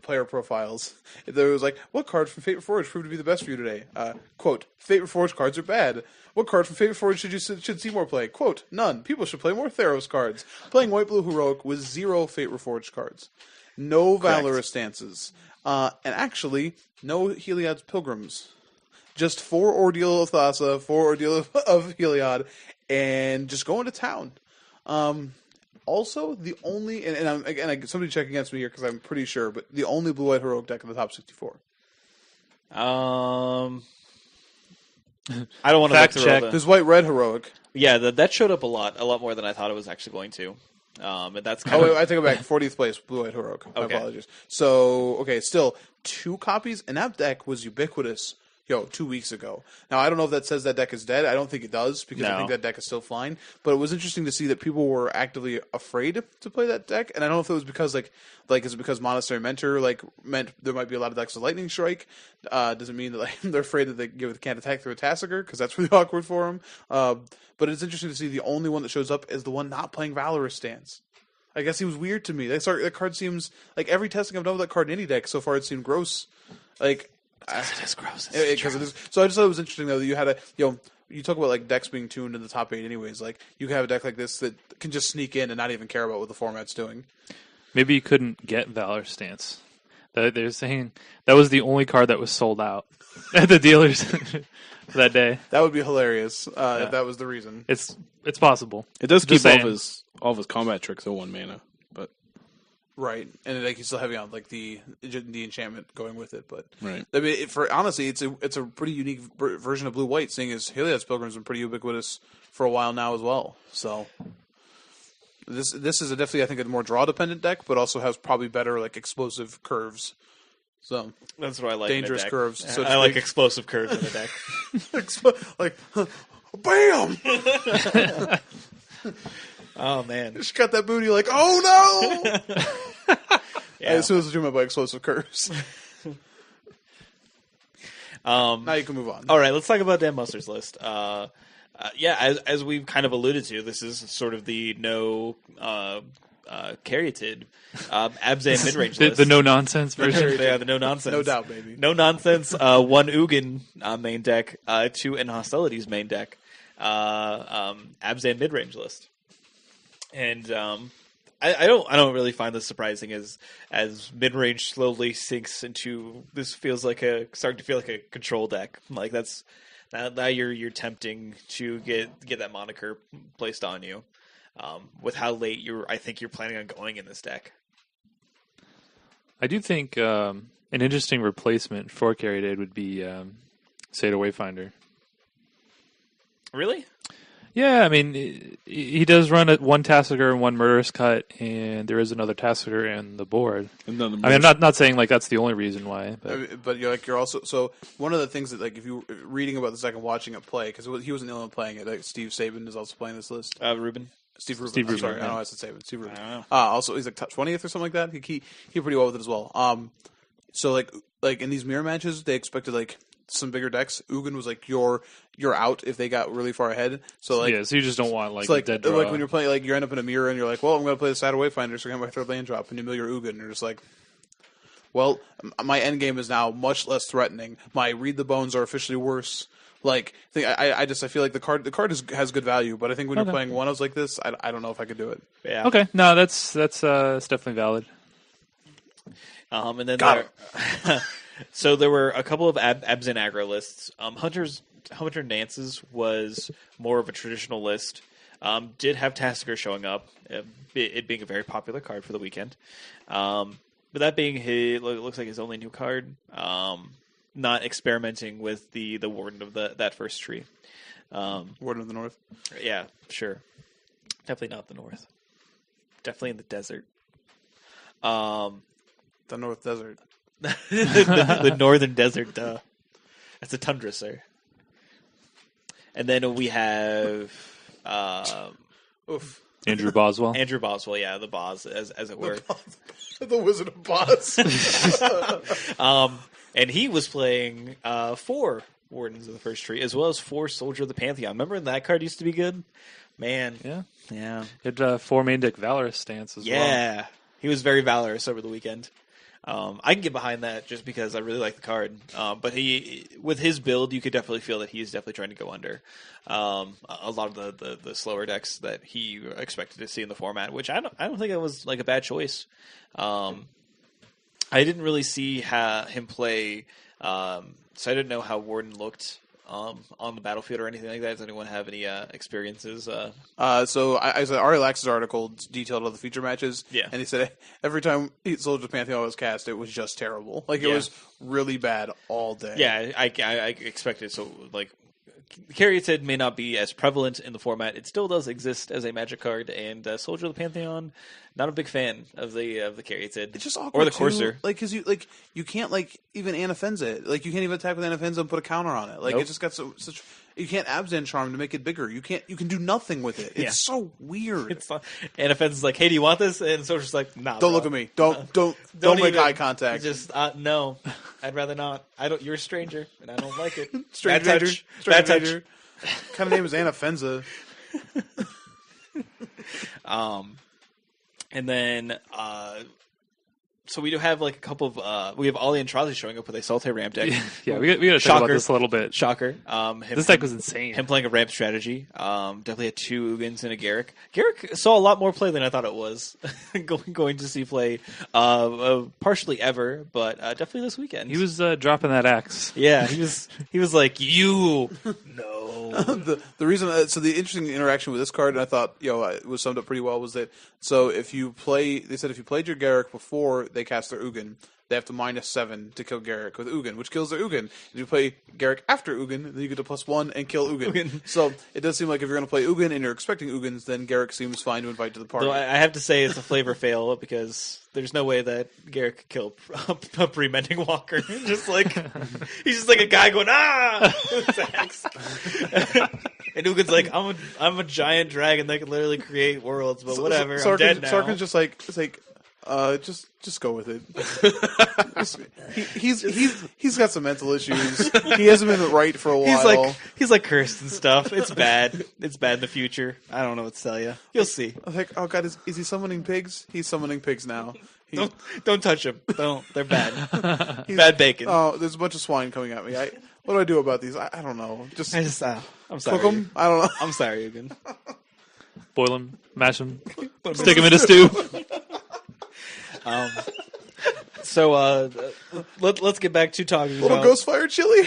Speaker 2: player profiles, there was like, what card from Fate Reforged proved to be the best for you today? Quote, Fate Reforged cards are bad. What card from Fate Reforged should see more play? Quote, none. People should play more Theros cards. Playing White Blue Heroic with 0 Fate Reforged cards. No Valorous stances. And actually, no Heliod's Pilgrims. Just 4 Ordeal of Thassa, 4 Ordeal of Heliod, and just going to town. Also, the only, somebody check against me here because I'm pretty sure, but the only blue-white heroic deck in the top 64.
Speaker 1: I don't want to
Speaker 3: Fact
Speaker 1: look through all
Speaker 3: check.
Speaker 1: the...
Speaker 2: There's white-red heroic.
Speaker 1: Yeah, that showed up a lot more than I thought it was actually going to. And that's kind
Speaker 2: Wait,
Speaker 1: of...
Speaker 2: I take it back. 40th place, blue-white heroic. My
Speaker 1: Okay.
Speaker 2: apologies. So, still 2 copies, and that deck was ubiquitous. 2 weeks ago. Now, I don't know if that says that deck is dead. I don't think it does, because I think that deck is still fine. But it was interesting to see that people were actively afraid to play that deck, and I don't know if it was because, is it because Monastery Mentor, meant there might be a lot of decks with Lightning Strike? Does it mean that, they're afraid that they can't attack through a Tassiger? Because that's really awkward for them. But it's interesting to see the only one that shows up is the one not playing Valorous Stance. I guess he was weird to me. That card seems, every testing I've done with that card in any deck so far, it seemed gross.
Speaker 1: It is gross.
Speaker 2: Because it is. So I just thought it was interesting though that you had you talk about decks being tuned in the top 8 anyways. You have a deck like this that can just sneak in and not even care about what the format's doing.
Speaker 3: Maybe you couldn't get Valor Stance. They're saying that was the only card that was sold out at the dealers that day.
Speaker 2: That would be hilarious if that was the reason.
Speaker 3: It's possible.
Speaker 4: It does keep
Speaker 3: Just
Speaker 4: all of his combat tricks at 1 mana, but
Speaker 2: Right, and he's still having on the enchantment going with it, but
Speaker 4: right.
Speaker 2: I mean, honestly, it's a pretty unique version of blue white. Seeing as Heliod's Pilgrim's been pretty ubiquitous for a while now as well. So this is definitely, I think, a more draw dependent deck, but also has probably better explosive curves. So
Speaker 1: That's what I like.
Speaker 2: dangerous
Speaker 1: in a deck.
Speaker 2: curves. So
Speaker 1: I like explosive curves in the deck.
Speaker 2: Bam!
Speaker 1: Oh man,
Speaker 2: Just got that booty oh no!
Speaker 1: yeah.
Speaker 2: As soon as I dream by explosive curves. Now you can move on.
Speaker 1: All right, let's talk about Dan Musser's list. As we've kind of alluded to, this is sort of the no Caryatid Abzan mid-range list.
Speaker 3: The no-nonsense version.
Speaker 1: Yeah, the no-nonsense.
Speaker 2: No doubt, baby.
Speaker 1: No nonsense. 1 Ugin main deck, 2 in Hostilities main deck. Abzan mid-range list. And I don't really find this surprising as mid-range slowly sinks into this starting to feel like a control deck. That's now you're tempting to get that moniker placed on you with how late I think you're planning on going in this deck.
Speaker 3: I do think an interesting replacement for Caryatid would be Seda Wayfinder.
Speaker 1: Really?
Speaker 3: Yeah, I mean, he does run one Tassiger and 1 Murderous Cut, and there is another Tassiger in the board. I mean, I'm not saying that's the only reason why,
Speaker 2: but you're also, so one of the things that if you reading about this deck and watching it play, because he wasn't the only one playing it. Steve Sabin is also playing this list.
Speaker 1: Ruben.
Speaker 2: Steve Rubin.
Speaker 3: Steve Rubin,
Speaker 2: Sorry,
Speaker 3: yeah.
Speaker 2: I don't know. I said Sabin. Steve Rubin.
Speaker 1: I don't know.
Speaker 2: Also, he's top 20th or something like that. He did pretty well with it as well. So in these mirror matches, they expected some bigger decks. Ugin was you're out if they got really far ahead. So
Speaker 3: so you just don't want
Speaker 2: so
Speaker 3: dead draw.
Speaker 2: when you're playing you end up in a mirror and you're well, I'm going to play the Sada Wayfinder, so I got my 3rd land drop, and you mill your Ugin, and you're just well, my end game is now much less threatening. My read the bones are officially worse. I feel like the card has good value, but I think when you're playing one-ofs like this, I don't know if I could do it.
Speaker 1: Yeah.
Speaker 3: Okay, no, that's definitely valid.
Speaker 1: And then so there were a couple of Abzan aggro lists. Hunter Nance's was more of a traditional list. Did have Tassiger showing up, it being a very popular card for the weekend. But that being looks like his only new card. Not experimenting with the Warden of that first tree.
Speaker 2: Warden of the North.
Speaker 1: Yeah, sure. Definitely not the north. Definitely in the desert.
Speaker 2: The North Desert.
Speaker 1: the northern desert, duh. That's a tundra, sir. And then we have
Speaker 2: Oof.
Speaker 3: Andrew Boswell.
Speaker 1: Andrew Boswell, yeah, the Boz, as it were.
Speaker 2: The Wizard of Boz.
Speaker 1: And he was playing 4 Wardens of the First Tree, as well as 4 Soldier of the Pantheon. Remember when that card used to be good? Man.
Speaker 3: Yeah. It had 4 main deck Valorous stance as well.
Speaker 1: Yeah. He was very valorous over the weekend. I can get behind that just because I really like the card. But with his build, you could definitely feel that he's definitely trying to go under a lot of the slower decks that he expected to see in the format, which I don't think it was like a bad choice. I didn't really see him play, so I didn't know how Warden looked on the battlefield or anything like that. Does anyone have any experiences?
Speaker 2: So I said Ari Lax's article detailed all the feature matches.
Speaker 1: Yeah.
Speaker 2: And he said every time Soldier of Pantheon was cast, it was just terrible. Like, it was really bad all day.
Speaker 1: Yeah, I expected. So, like, Caryatid may not be as prevalent in the format. It still does exist as a Magic card, and Soldier of the Pantheon, not a big fan of the Caryatid.
Speaker 2: It's just awkward,
Speaker 1: or the
Speaker 2: too.
Speaker 1: Courser.
Speaker 2: Like, because you can't, like, even Anafenza it. Like, you can't even attack with Anafenza and put a counter on it. Like,
Speaker 1: Nope.
Speaker 2: it just got such... You can't Abzan Charm to make it bigger. You can do nothing with it. It's
Speaker 1: Yeah.
Speaker 2: so weird.
Speaker 1: It's not, and Offense is like, "Hey, do you want this?" And Soldier's like, "Nah,
Speaker 2: Don't
Speaker 1: bro.
Speaker 2: look at me. Don't make
Speaker 1: even-
Speaker 2: eye contact.
Speaker 1: Just no, I'd rather not. I don't. You're a stranger, and I don't like it.
Speaker 2: Strange
Speaker 1: Bad
Speaker 2: Major.
Speaker 1: touch.
Speaker 2: Strange
Speaker 1: Bad touch.
Speaker 2: Major. Kind of name is Anafenza.
Speaker 1: And then, so we do have like a couple of we have Ollie and Trolley showing up with a Salte ramp deck.
Speaker 3: Yeah, we got to talk
Speaker 1: Shocker.
Speaker 3: about this a little bit.
Speaker 1: Shocker.
Speaker 3: This deck was insane.
Speaker 1: Him playing a ramp strategy. Definitely had 2 Ugins and a Garrick. Garrick saw a lot more play than I thought it was going to see play partially ever, but definitely this weekend.
Speaker 3: He was dropping that axe.
Speaker 1: Yeah, he was like, you no.
Speaker 2: The reason, so the interesting interaction with this card, and I thought, it was summed up pretty well, was that, so if you played your Garrick before they cast their Ugin, they have to -7 to kill Garrick with Ugin, which kills their Ugin. If you play Garrick after Ugin, then you get to +1 and kill Ugin. So it does seem like if you're going to play Ugin and you're expecting Ugins, then Garrick seems fine to invite to the party.
Speaker 1: Though I have to say it's a flavor fail because there's no way that Garrick could kill a pre-mending walker. He's just like a guy going with his axe. And Ugin's like, I'm a giant dragon that can literally create worlds, but whatever. I'm dead now.
Speaker 2: Sarkin's just like, it's like, just go with it. He's got some mental issues. He hasn't been right for a while.
Speaker 1: He's like cursed and stuff. It's bad. It's bad in the future. I don't know what to tell you. You'll see.
Speaker 2: I was like, oh god, is he summoning pigs? He's summoning pigs now.
Speaker 1: Don't touch them. Don't. They're bad. Bad bacon.
Speaker 2: Oh, there's a bunch of swine coming at me. What do I do about these? I don't know.
Speaker 1: I'm sorry.
Speaker 2: Cook them? I don't know.
Speaker 1: I'm sorry, Ugin.
Speaker 3: Boil them, mash them, stick them in a stew.
Speaker 1: So let's get back to talking
Speaker 2: Little
Speaker 1: about
Speaker 2: ghost fire chili.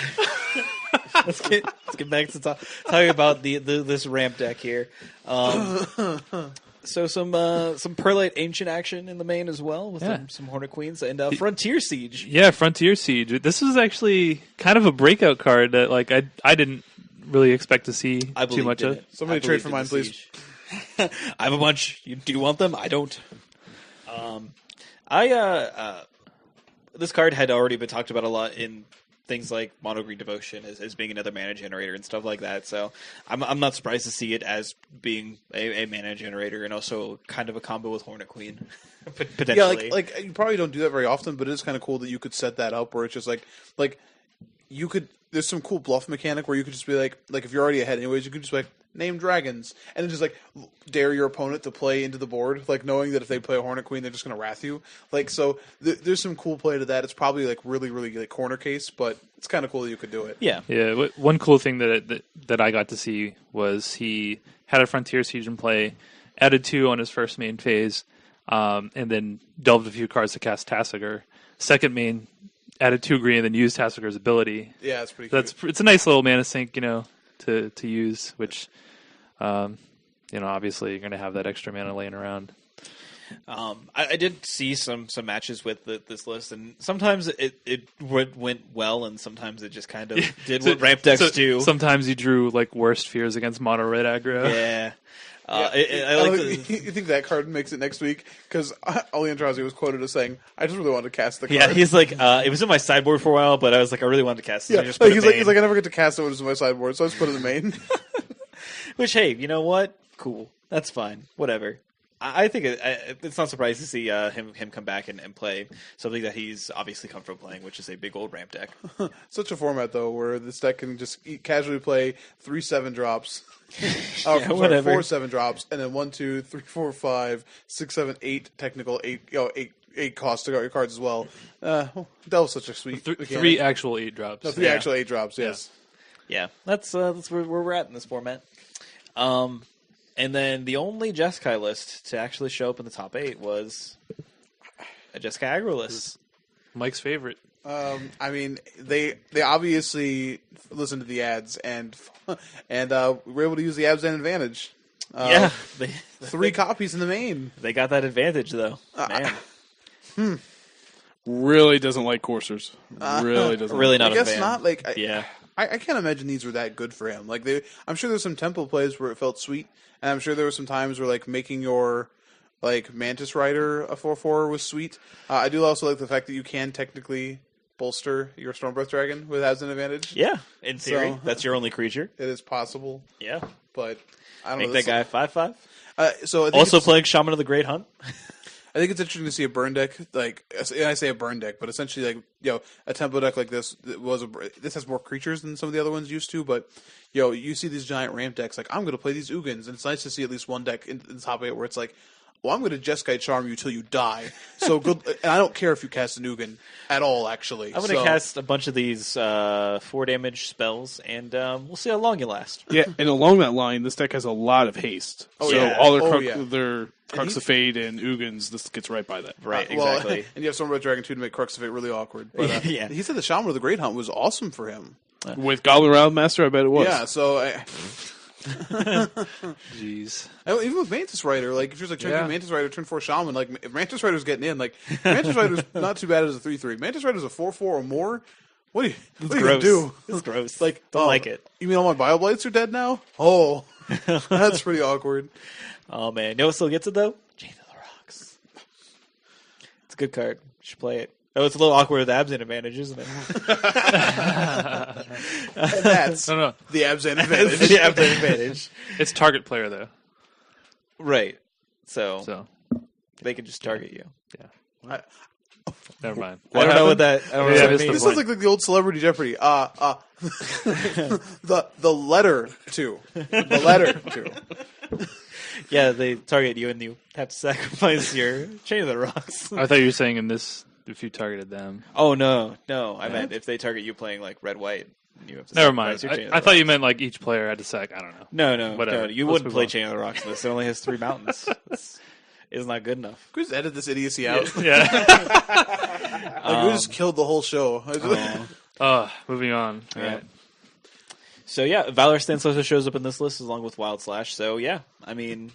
Speaker 1: let's get back to talking about this ramp deck here. So some Perlite Ancient action in the main as well with some Hornet Queens and Frontier Siege.
Speaker 3: Yeah, Frontier Siege. This is actually kind of a breakout card that like I didn't really expect to see too much of.
Speaker 2: Somebody trade for mine, please.
Speaker 1: I have a bunch. Do you want them? I don't. This card had already been talked about a lot in things like Mono Green Devotion as being another mana generator and stuff like that. So I'm not surprised to see it as being a mana generator and also kind of a combo with Hornet Queen potentially.
Speaker 2: Yeah, like you probably don't do that very often, but it is kind of cool that you could set that up where it's just like you could. There's some cool bluff mechanic where you could just be like if you're already ahead anyways, you could just be like name dragons and then just like dare your opponent to play into the board, like knowing that if they play a Hornet Queen, they're just going to wrath you. Like so, there's some cool play to that. It's probably like really like corner case, but it's kind of cool that you could do it.
Speaker 1: Yeah.
Speaker 3: One cool thing that I got to see was he had a Frontier Siege in play, added 2 on his first main phase, and then delved a few cards to cast Tassiger. Second main, added 2 green, and then used Tassiger's ability.
Speaker 2: Yeah, that's pretty.
Speaker 3: It's a nice little mana sink, to use, which, obviously you're going to have that extra mana laying around.
Speaker 1: I did see some matches with this list, and sometimes it went well, and sometimes it just kind of did what ramp decks do.
Speaker 3: Sometimes you drew like worst fears against mono red aggro.
Speaker 1: Yeah.
Speaker 2: You think that card makes it next week? Because Ali Andrazi was quoted as saying, "I just really wanted to cast the card."
Speaker 1: Yeah, he's like, it was in my sideboard for a while, but I was like, I really wanted to cast it.
Speaker 2: Yeah,
Speaker 1: So I just put
Speaker 2: he's
Speaker 1: it
Speaker 2: like, I never get to cast it when it's in my sideboard, so I just put it in the main.
Speaker 1: Which, hey, you know what? Cool. That's fine. Whatever. I think it's not surprising to see him come back and play something that he's obviously comfortable playing, which is a big old ramp deck.
Speaker 2: Such a format, though, where this deck can just casually play 3 7-drops.
Speaker 1: Whatever.
Speaker 2: 4 7-drops, and then 1, 2, 3, 4, 5, 6, 7, 8 technical, 8 cost to got your cards as well. That was such a sweet
Speaker 3: Three actual 8-drops.
Speaker 2: No, 3 actual 8-drops, yes.
Speaker 1: Yeah, that's where we're at in this format. And then the only Jeskai list to actually show up in the top 8 was a Jeskai aggro list.
Speaker 3: Mike's favorite.
Speaker 2: I mean, they obviously listened to the ads and were able to use the Abzan advantage.
Speaker 1: Yeah,
Speaker 2: 3 copies in the main.
Speaker 1: They got that advantage though. Man,
Speaker 4: Really doesn't like coursers. Really doesn't.
Speaker 1: really
Speaker 4: like
Speaker 1: not.
Speaker 2: I
Speaker 1: a
Speaker 2: guess
Speaker 1: fan.
Speaker 2: not. Like,
Speaker 1: Yeah.
Speaker 2: I can't imagine these were that good for him. Like, I'm sure there's some tempo plays where it felt sweet, and I'm sure there were some times where like making your like Mantis Rider a 4/4 was sweet. I do also like the fact that you can technically bolster your Stormbreath Dragon with as an advantage.
Speaker 1: Yeah, in theory,
Speaker 2: So-
Speaker 1: that's your only creature.
Speaker 2: It is possible,
Speaker 1: Yeah,
Speaker 2: but I don't
Speaker 1: make
Speaker 2: know.
Speaker 1: that guy 5/5.
Speaker 2: So I think
Speaker 1: Also
Speaker 2: it's-
Speaker 1: playing Shaman of the Great Hunt.
Speaker 2: I think it's interesting to see a burn deck, like, and I say a burn deck, but essentially, like, a tempo deck like this this has more creatures than some of the other ones used to, but, you see these giant ramp decks, like, I'm going to play these Ugins, and it's nice to see at least one deck in the top 8 where it's like, well, I'm going to Jeskai Charm you till you die, so good, and I don't care if you cast an Ugin at all, actually.
Speaker 1: I'm going to cast a bunch of these 4 damage spells, and we'll see how long you last.
Speaker 4: Yeah, and along that line, this deck has a lot of haste.
Speaker 2: Oh,
Speaker 4: so
Speaker 2: yeah.
Speaker 4: all their,
Speaker 2: Oh, yeah.
Speaker 4: their Crux of Fate and Ugins, this gets right by that.
Speaker 1: Right,
Speaker 2: Well,
Speaker 1: exactly.
Speaker 2: and you have Stormbreath Dragon, too, to make Crux of Fate really awkward. But,
Speaker 1: Yeah.
Speaker 2: He said the Shaman of the Great Hunt was awesome for him.
Speaker 4: With Goblin Roundmaster, I bet it was.
Speaker 2: Yeah, so...
Speaker 3: Jeez.
Speaker 2: Even with Mantis Rider, like, if you're like, turn
Speaker 3: Yeah.
Speaker 2: 2 Mantis Rider, turn 4 Shaman, like, if Mantis Rider's getting in, like, Mantis Rider's not too bad as a 3/3. Mantis Rider's a 4/4 or more. What are you
Speaker 1: Gross.
Speaker 2: gonna do?
Speaker 1: It's gross.
Speaker 2: Like,
Speaker 1: Don't like it.
Speaker 2: You mean all my BioBlights are dead now? Oh, that's pretty awkward.
Speaker 1: Oh, man. You know what still gets it, though? Chain of the Rocks. It's a good card. You should play it. Oh, it's a little awkward with the Abzan advantage, isn't it?
Speaker 2: And that's
Speaker 3: No.
Speaker 2: the Abzan
Speaker 1: It's
Speaker 2: advantage.
Speaker 1: the Abzan advantage.
Speaker 3: It's target player, though.
Speaker 1: Right. So
Speaker 3: So,
Speaker 1: they can just target you.
Speaker 3: never mind.
Speaker 1: I don't know what that. I don't know
Speaker 3: Yeah,
Speaker 1: what that
Speaker 3: it's the
Speaker 1: means.
Speaker 2: This sounds like the old Celebrity Jeopardy. The letter to. The letter to.
Speaker 1: Yeah, they target you and you have to sacrifice your Chain of the Rocks.
Speaker 3: I thought you were saying in this, if you targeted them.
Speaker 1: Oh no! I meant if they target you playing like red white, you have to
Speaker 3: Never
Speaker 1: sacrifice
Speaker 3: mind.
Speaker 1: your Chain of
Speaker 3: I
Speaker 1: the
Speaker 3: thought you
Speaker 1: Rocks.
Speaker 3: meant like each player had to sack. I don't know.
Speaker 1: No,
Speaker 3: Whatever.
Speaker 1: no. You
Speaker 3: Let's
Speaker 1: wouldn't
Speaker 3: move
Speaker 1: play
Speaker 3: on.
Speaker 1: Chain of the Rocks in this. It only has 3 mountains. It's not good enough.
Speaker 2: Can we just edit this idiocy out?
Speaker 3: Yeah.
Speaker 2: Like, we just killed the whole show.
Speaker 3: Moving on. All
Speaker 1: Yeah.
Speaker 3: right.
Speaker 1: So yeah, Valor Stance also shows up in this list along with Wild Slash. So yeah, I mean,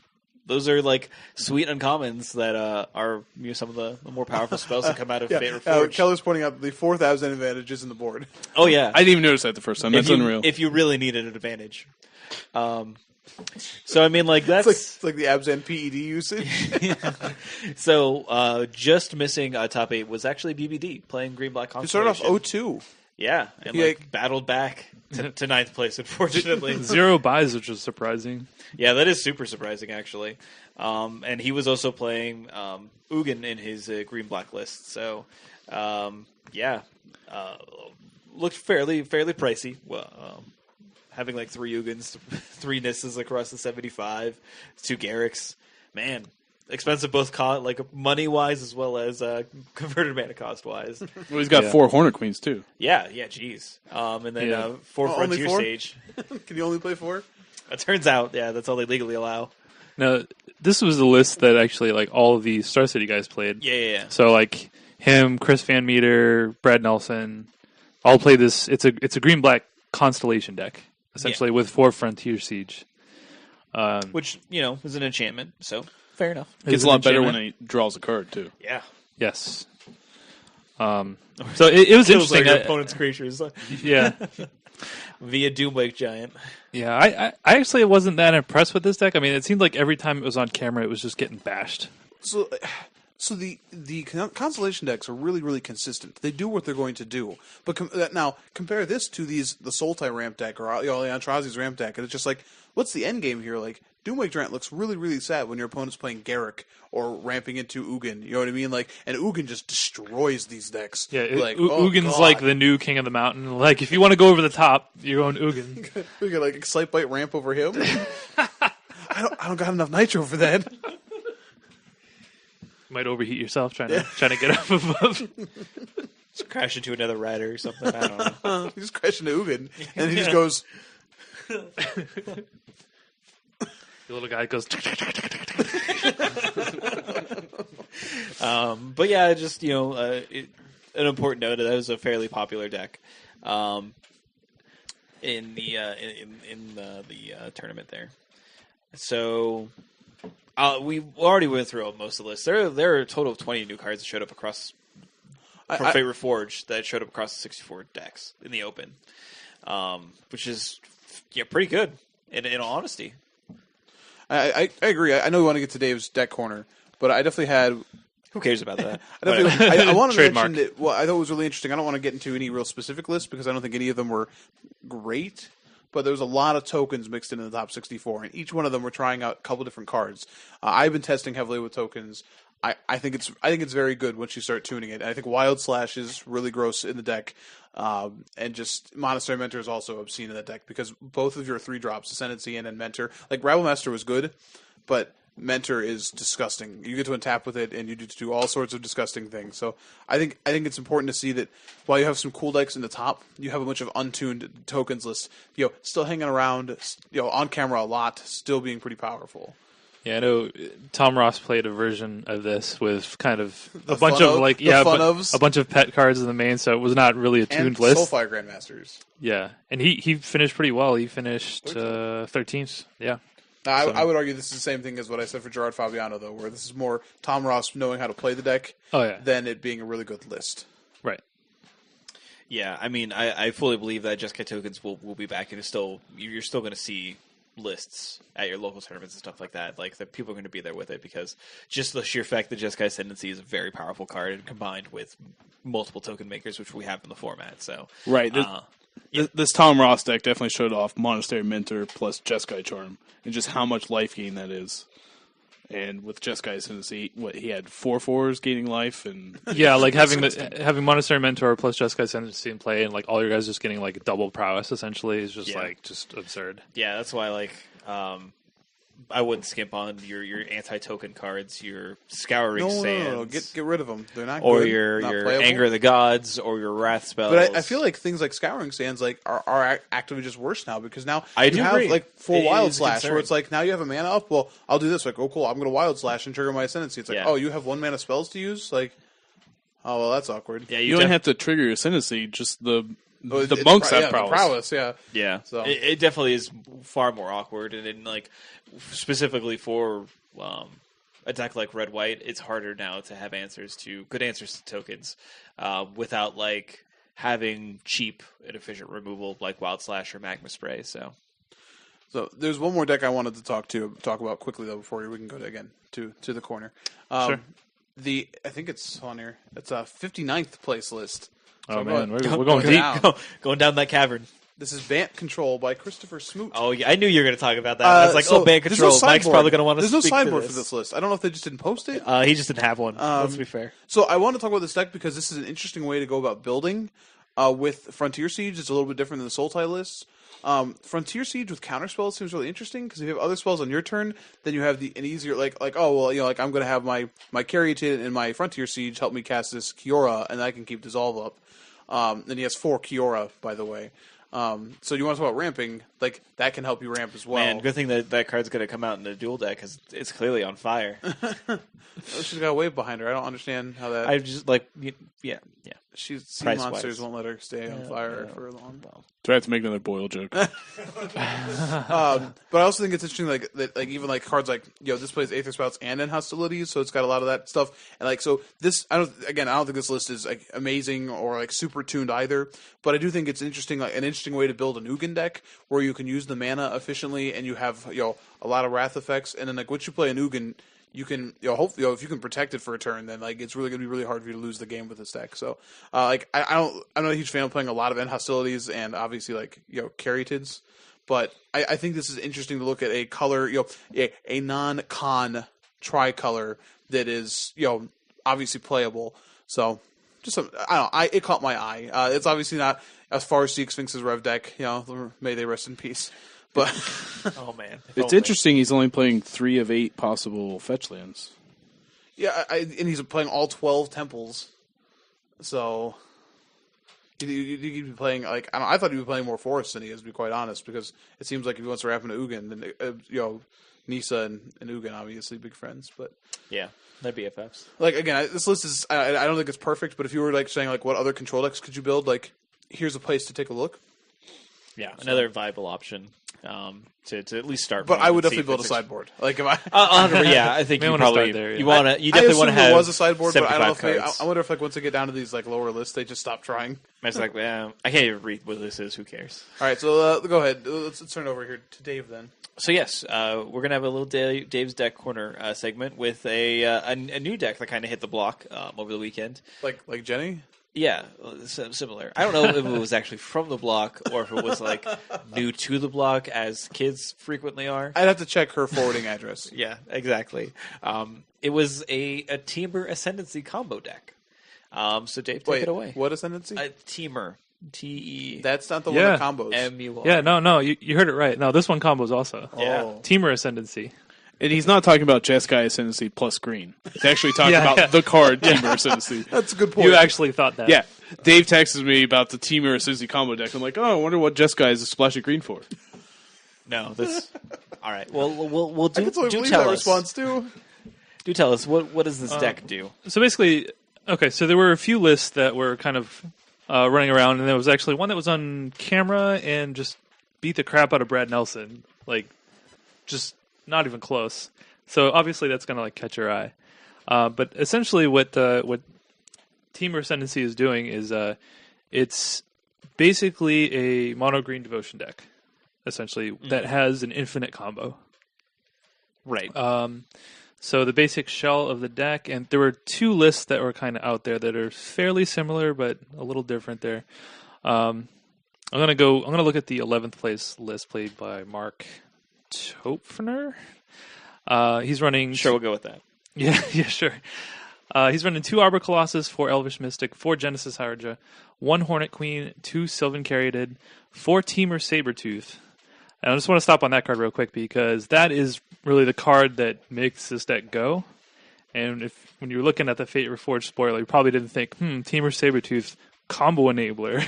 Speaker 1: those are like sweet uncommons that are some of the more powerful spells that come out of Fate Reforged.
Speaker 2: Keller's pointing out the 4th Abzan advantage is in the board.
Speaker 1: Oh yeah,
Speaker 4: I didn't even notice that the first time. That's unreal.
Speaker 1: If you really needed an advantage. So I mean, like that's
Speaker 2: It's like the Abzan PED usage.
Speaker 1: so just missing top 8 was actually BBD playing Green Black
Speaker 2: You started
Speaker 1: Constellation.
Speaker 2: off 0-2.
Speaker 1: Yeah, and
Speaker 2: Yeah.
Speaker 1: like battled back to 9th place, unfortunately.
Speaker 3: 0 buys, which is surprising.
Speaker 1: Yeah, that is super surprising, actually. And he was also playing Ugin in his green black list. So, looked fairly pricey. Well, having like 3 Ugins, 3 Nisses across the 75, 2 Garrix. Man, expensive both like money wise as well as converted mana cost wise.
Speaker 4: Well, he's got 4 Hornet Queens, too.
Speaker 1: Yeah, geez. And then
Speaker 3: Yeah.
Speaker 1: 4
Speaker 2: only
Speaker 1: Frontier
Speaker 2: 4?
Speaker 1: Stage.
Speaker 2: Can you only play 4?
Speaker 1: It turns out, yeah, that's all they legally allow.
Speaker 3: Now, this was the list that actually like all of the Star City guys played.
Speaker 1: Yeah.
Speaker 3: So like him, Chris Van Meter, Brad Nelson, all play this. It's a green black constellation deck essentially with 4 Frontier Siege.
Speaker 1: Which, is an enchantment, so. fair enough.
Speaker 4: It gets a lot better when he draws a card, too.
Speaker 1: Yeah.
Speaker 3: Yes. So it was
Speaker 1: Kills
Speaker 3: interesting.
Speaker 1: your opponent's creatures
Speaker 3: Yeah.
Speaker 1: via Doomwake Giant.
Speaker 3: Yeah, I actually wasn't that impressed with this deck. I mean, it seemed like every time it was on camera, it was just getting bashed.
Speaker 2: So the Constellation decks are really, really consistent. They do what they're going to do. But now, compare this to the Sultai ramp deck or Eldrazi's ramp deck, and it's just like, what's the end game here? Like, Doomwake Giant looks really, really sad when your opponent's playing Garruk or ramping into Ugin. You know what I mean? Like, and Ugin just destroys these decks.
Speaker 3: Yeah,
Speaker 2: like,
Speaker 3: Ugin's
Speaker 2: God.
Speaker 3: like the new king of the mountain. Like, if you want to go over the top, you're going Ugin.
Speaker 2: We could like Excite Bite ramp over him. I don't got enough nitro for that.
Speaker 3: Might overheat yourself trying to get up above.
Speaker 1: Just crash into another rider or something. I don't know.
Speaker 2: He just crashed into Ugin, and he just goes.
Speaker 3: The little guy goes.
Speaker 1: But yeah, just an important note that was a fairly popular deck in the tournament there. So we already went through most of the list. There are a total of 20 new cards that showed up across from Fate Reforged that showed up across the 64 decks in the open, which is pretty good in all honesty.
Speaker 2: I agree. I know we want to get to Dave's deck corner, but I definitely had.
Speaker 1: Who cares about that?
Speaker 2: I wanted to
Speaker 3: Trademark.
Speaker 2: mention that. Well, I thought it was really interesting. I don't want to get into any real specific lists because I don't think any of them were great. But there was a lot of tokens mixed into the top 64, and each one of them were trying out a couple different cards. I've been testing heavily with tokens. I think it's very good once you start tuning it. And I think Wild Slash is really gross in the deck, and just Monastery Mentor is also obscene in that deck because both of your 3-drops, Ascendancy and Mentor, like Rabble Master was good, but Mentor is disgusting. You get to untap with it, and you do all sorts of disgusting things. So I think it's important to see that while you have some cool decks in the top, you have a bunch of untuned tokens lists, still hanging around, on camera a lot, still being pretty powerful.
Speaker 3: Yeah, I know Tom Ross played a version of this with kind of
Speaker 2: The
Speaker 3: a bunch
Speaker 2: fun
Speaker 3: of
Speaker 2: of- the fun ofs.
Speaker 3: a bunch of pet cards in the main, so it was not really a tuned
Speaker 2: And
Speaker 3: list.
Speaker 2: Soulfire Grandmasters.
Speaker 3: Yeah, and he finished pretty well. He finished 13th. Yeah.
Speaker 2: I would argue this is the same thing as what I said for Gerard Fabiano, though, where this is more Tom Ross knowing how to play the deck than it being a really good list.
Speaker 3: Right.
Speaker 1: Yeah, I mean, I fully believe that Jeskai tokens will be back, and you're still going to see lists at your local tournaments and stuff like that. Like, the people are going to be there with it because just the sheer fact that Jeskai Ascendancy is a very powerful card, and combined with multiple token makers, which we have in the format. So
Speaker 4: Right. This Tom Ross deck definitely showed off Monastery Mentor plus Jeskai Charm and just how much life gain that is. And with Jeskai Ascendancy, he had 4/4s gaining life, and
Speaker 3: Yeah, like having Monastery Mentor plus Jeskai Ascendancy in play, and like all your guys just getting like double prowess essentially is just just absurd.
Speaker 1: yeah, that's why I wouldn't skimp on your anti-token cards, your Scouring Sands.
Speaker 2: No. Get rid of them. They're not
Speaker 1: or
Speaker 2: good.
Speaker 1: your
Speaker 2: not playable.
Speaker 1: Anger of the Gods, or your Wrath spells.
Speaker 2: But I feel like things like Scouring Sands are actively just worse now because now
Speaker 1: I do
Speaker 2: you have
Speaker 1: agree.
Speaker 2: full
Speaker 1: It
Speaker 2: Wild
Speaker 1: is a
Speaker 2: Slash
Speaker 1: concern.
Speaker 2: where it's like now you have a mana up. Well, I'll do this. Like, oh cool, I'm going to Wild Slash and trigger my Ascendancy. It's like,
Speaker 1: Yeah.
Speaker 2: oh, you have 1 mana spells to use. Like, oh well, that's awkward.
Speaker 1: yeah,
Speaker 4: you don't have to trigger your Ascendancy, just the
Speaker 2: It's
Speaker 4: monks have
Speaker 2: the
Speaker 4: prowess.
Speaker 2: yeah.
Speaker 1: Yeah,
Speaker 2: So-
Speaker 1: it definitely is far more awkward, and then specifically for a deck like Red White, it's harder now to have good answers to tokens without having cheap and efficient removal like Wild Slash or Magma Spray. So
Speaker 2: there's one more deck I wanted to talk about quickly though before we can go to the corner.
Speaker 3: Sure.
Speaker 2: I think it's on here. It's a 59th place list. So
Speaker 3: Oh man, we're
Speaker 2: going
Speaker 3: going deep.
Speaker 2: down.
Speaker 1: going down that cavern.
Speaker 2: This is Bant Control by Christopher Smoot.
Speaker 1: Oh, yeah, I knew you were going to talk about that. I was like, Band
Speaker 2: there's
Speaker 1: Control.
Speaker 2: no
Speaker 1: Mike's
Speaker 2: sideboard.
Speaker 1: probably going to want to
Speaker 2: There's no
Speaker 1: speak
Speaker 2: sideboard
Speaker 1: to
Speaker 2: for this list. I don't know if they just didn't post it.
Speaker 1: He just didn't have one. Let's be fair.
Speaker 2: So I want to talk about this deck because this is an interesting way to go about building. With Frontier Siege, it's a little bit different than the Sultai lists. Frontier Siege with counterspells seems really interesting because if you have other spells on your turn, then you have an easier I'm going to have my Caryatid and my Frontier Siege help me cast this Kiora, and I can keep Dissolve up. And he has 4 Kiora, by the way. So you want to talk about ramping? That can help you ramp as well.
Speaker 1: Man, good thing that card's going to come out in the dual deck because it's clearly on fire.
Speaker 2: She's got a wave behind her. I don't understand how that.
Speaker 1: I just yeah.
Speaker 2: Sea
Speaker 1: Price-wise.
Speaker 2: monsters won't let her stay on fire for long.
Speaker 4: Do I have to make another Boyle joke?
Speaker 2: But I also think it's interesting, like that, like even like cards like this plays Aether Spouts and in hostilities, so it's got a lot of that stuff. And like so, this I don't think this list is like amazing or like super tuned either. But I do think it's interesting, like an interesting way to build an Ugin deck where you can use the mana efficiently and you have a lot of wrath effects, and then like once you play an Ugin, you can hopefully if you can protect it for a turn, then like it's really going to be really hard for you to lose the game with this deck. So I'm not a huge fan of playing a lot of end hostilities and obviously like Caryatids, but I think this is interesting to look at a color a non-con tricolor that is obviously playable. So just it caught my eye. It's obviously not as far as Seek Sphinx's Rev deck. May they rest in peace. But
Speaker 1: Oh man,
Speaker 4: It's interesting he's only playing 3 of 8 possible fetch lands.
Speaker 2: yeah, and he's playing all 12 temples. So you'd be playing like I thought he'd be playing more forests than he is, to be quite honest, because it seems like if he wants to wrap into Ugin, then Nisa and Ugin obviously big friends, but
Speaker 1: Yeah, they're BFFs.
Speaker 2: like again, this list is I don't think it's perfect, but if you were like saying like what other control decks could you build, like here's a place to take a look.
Speaker 1: Yeah, another viable option to at least start.
Speaker 2: But
Speaker 1: from
Speaker 2: I
Speaker 1: and
Speaker 2: would
Speaker 1: see
Speaker 2: definitely
Speaker 1: if
Speaker 2: build a
Speaker 1: it's
Speaker 2: sideboard. Like if I.
Speaker 1: Yeah, I think
Speaker 3: May
Speaker 1: you
Speaker 3: wanna
Speaker 1: probably
Speaker 3: start there, yeah.
Speaker 1: you want to. You definitely want to have.
Speaker 2: there was a sideboard, but I don't know if
Speaker 1: 75 cards.
Speaker 2: I wonder if like once they get down to these like lower lists, they just stop trying.
Speaker 1: It's like, I can't even read what this is. Who cares?
Speaker 2: All right, so go ahead. Let's turn it over here to Dave then.
Speaker 1: So yes, we're gonna have a little Dave's Deck Corner segment with a new deck that kind of hit the block over the weekend.
Speaker 2: Like Jenny.
Speaker 1: Yeah, similar. I don't know if it was actually from the block or if it was like new to the block, as kids frequently are.
Speaker 2: I'd have to check her forwarding address.
Speaker 1: Yeah, exactly. It was a Teamer Ascendancy combo deck. So Dave, take it away.
Speaker 2: What ascendancy?
Speaker 1: Teamer. TE.
Speaker 2: That's not the one that combos.
Speaker 1: MUR.
Speaker 3: Yeah, no, you heard it right. No, this one combos also.
Speaker 1: Yeah.
Speaker 2: Oh.
Speaker 3: Teamer Ascendancy.
Speaker 4: And he's not talking about Jeskai Ascendancy plus green. He's actually talking about the card Teamer Ascendancy.
Speaker 2: That's a good point.
Speaker 3: You actually thought that.
Speaker 4: Yeah. Dave texts me about the Teamer Ascendancy combo deck. I'm like, I wonder what Jeskai is a splash of green for.
Speaker 1: No, this. All right. Well, we'll
Speaker 2: I
Speaker 1: do.
Speaker 2: can totally
Speaker 1: Do
Speaker 2: believe
Speaker 1: tell
Speaker 2: that
Speaker 1: us.
Speaker 2: response too.
Speaker 1: Do tell us what does this deck do?
Speaker 3: So basically, okay, so there were a few lists that were kind of running around, and there was actually one that was on camera and just beat the crap out of Brad Nelson. Like, just not even close. So obviously that's going to like catch your eye. But essentially what Teamer Ascendancy is doing is it's basically a mono green devotion deck, essentially, that has an infinite combo.
Speaker 1: Right.
Speaker 3: So the basic shell of the deck, and there were 2 lists that were kind of out there that are fairly similar but a little different there. I'm gonna look at the 11th place list played by Mark Topfner. He's running.
Speaker 1: Sure, we'll go with that.
Speaker 3: Yeah, sure. He's running 2 Arbor Colossus, 4 Elvish Mystic, 4 Genesis Hydra, 1 Hornet Queen, 2 Sylvan Caryatid, 4 Teamer Sabertooth. And I just want to stop on that card real quick because that is really the card that makes this deck go. And when you're looking at the Fate Reforged spoiler, you probably didn't think, Teamer Sabertooth combo enabler.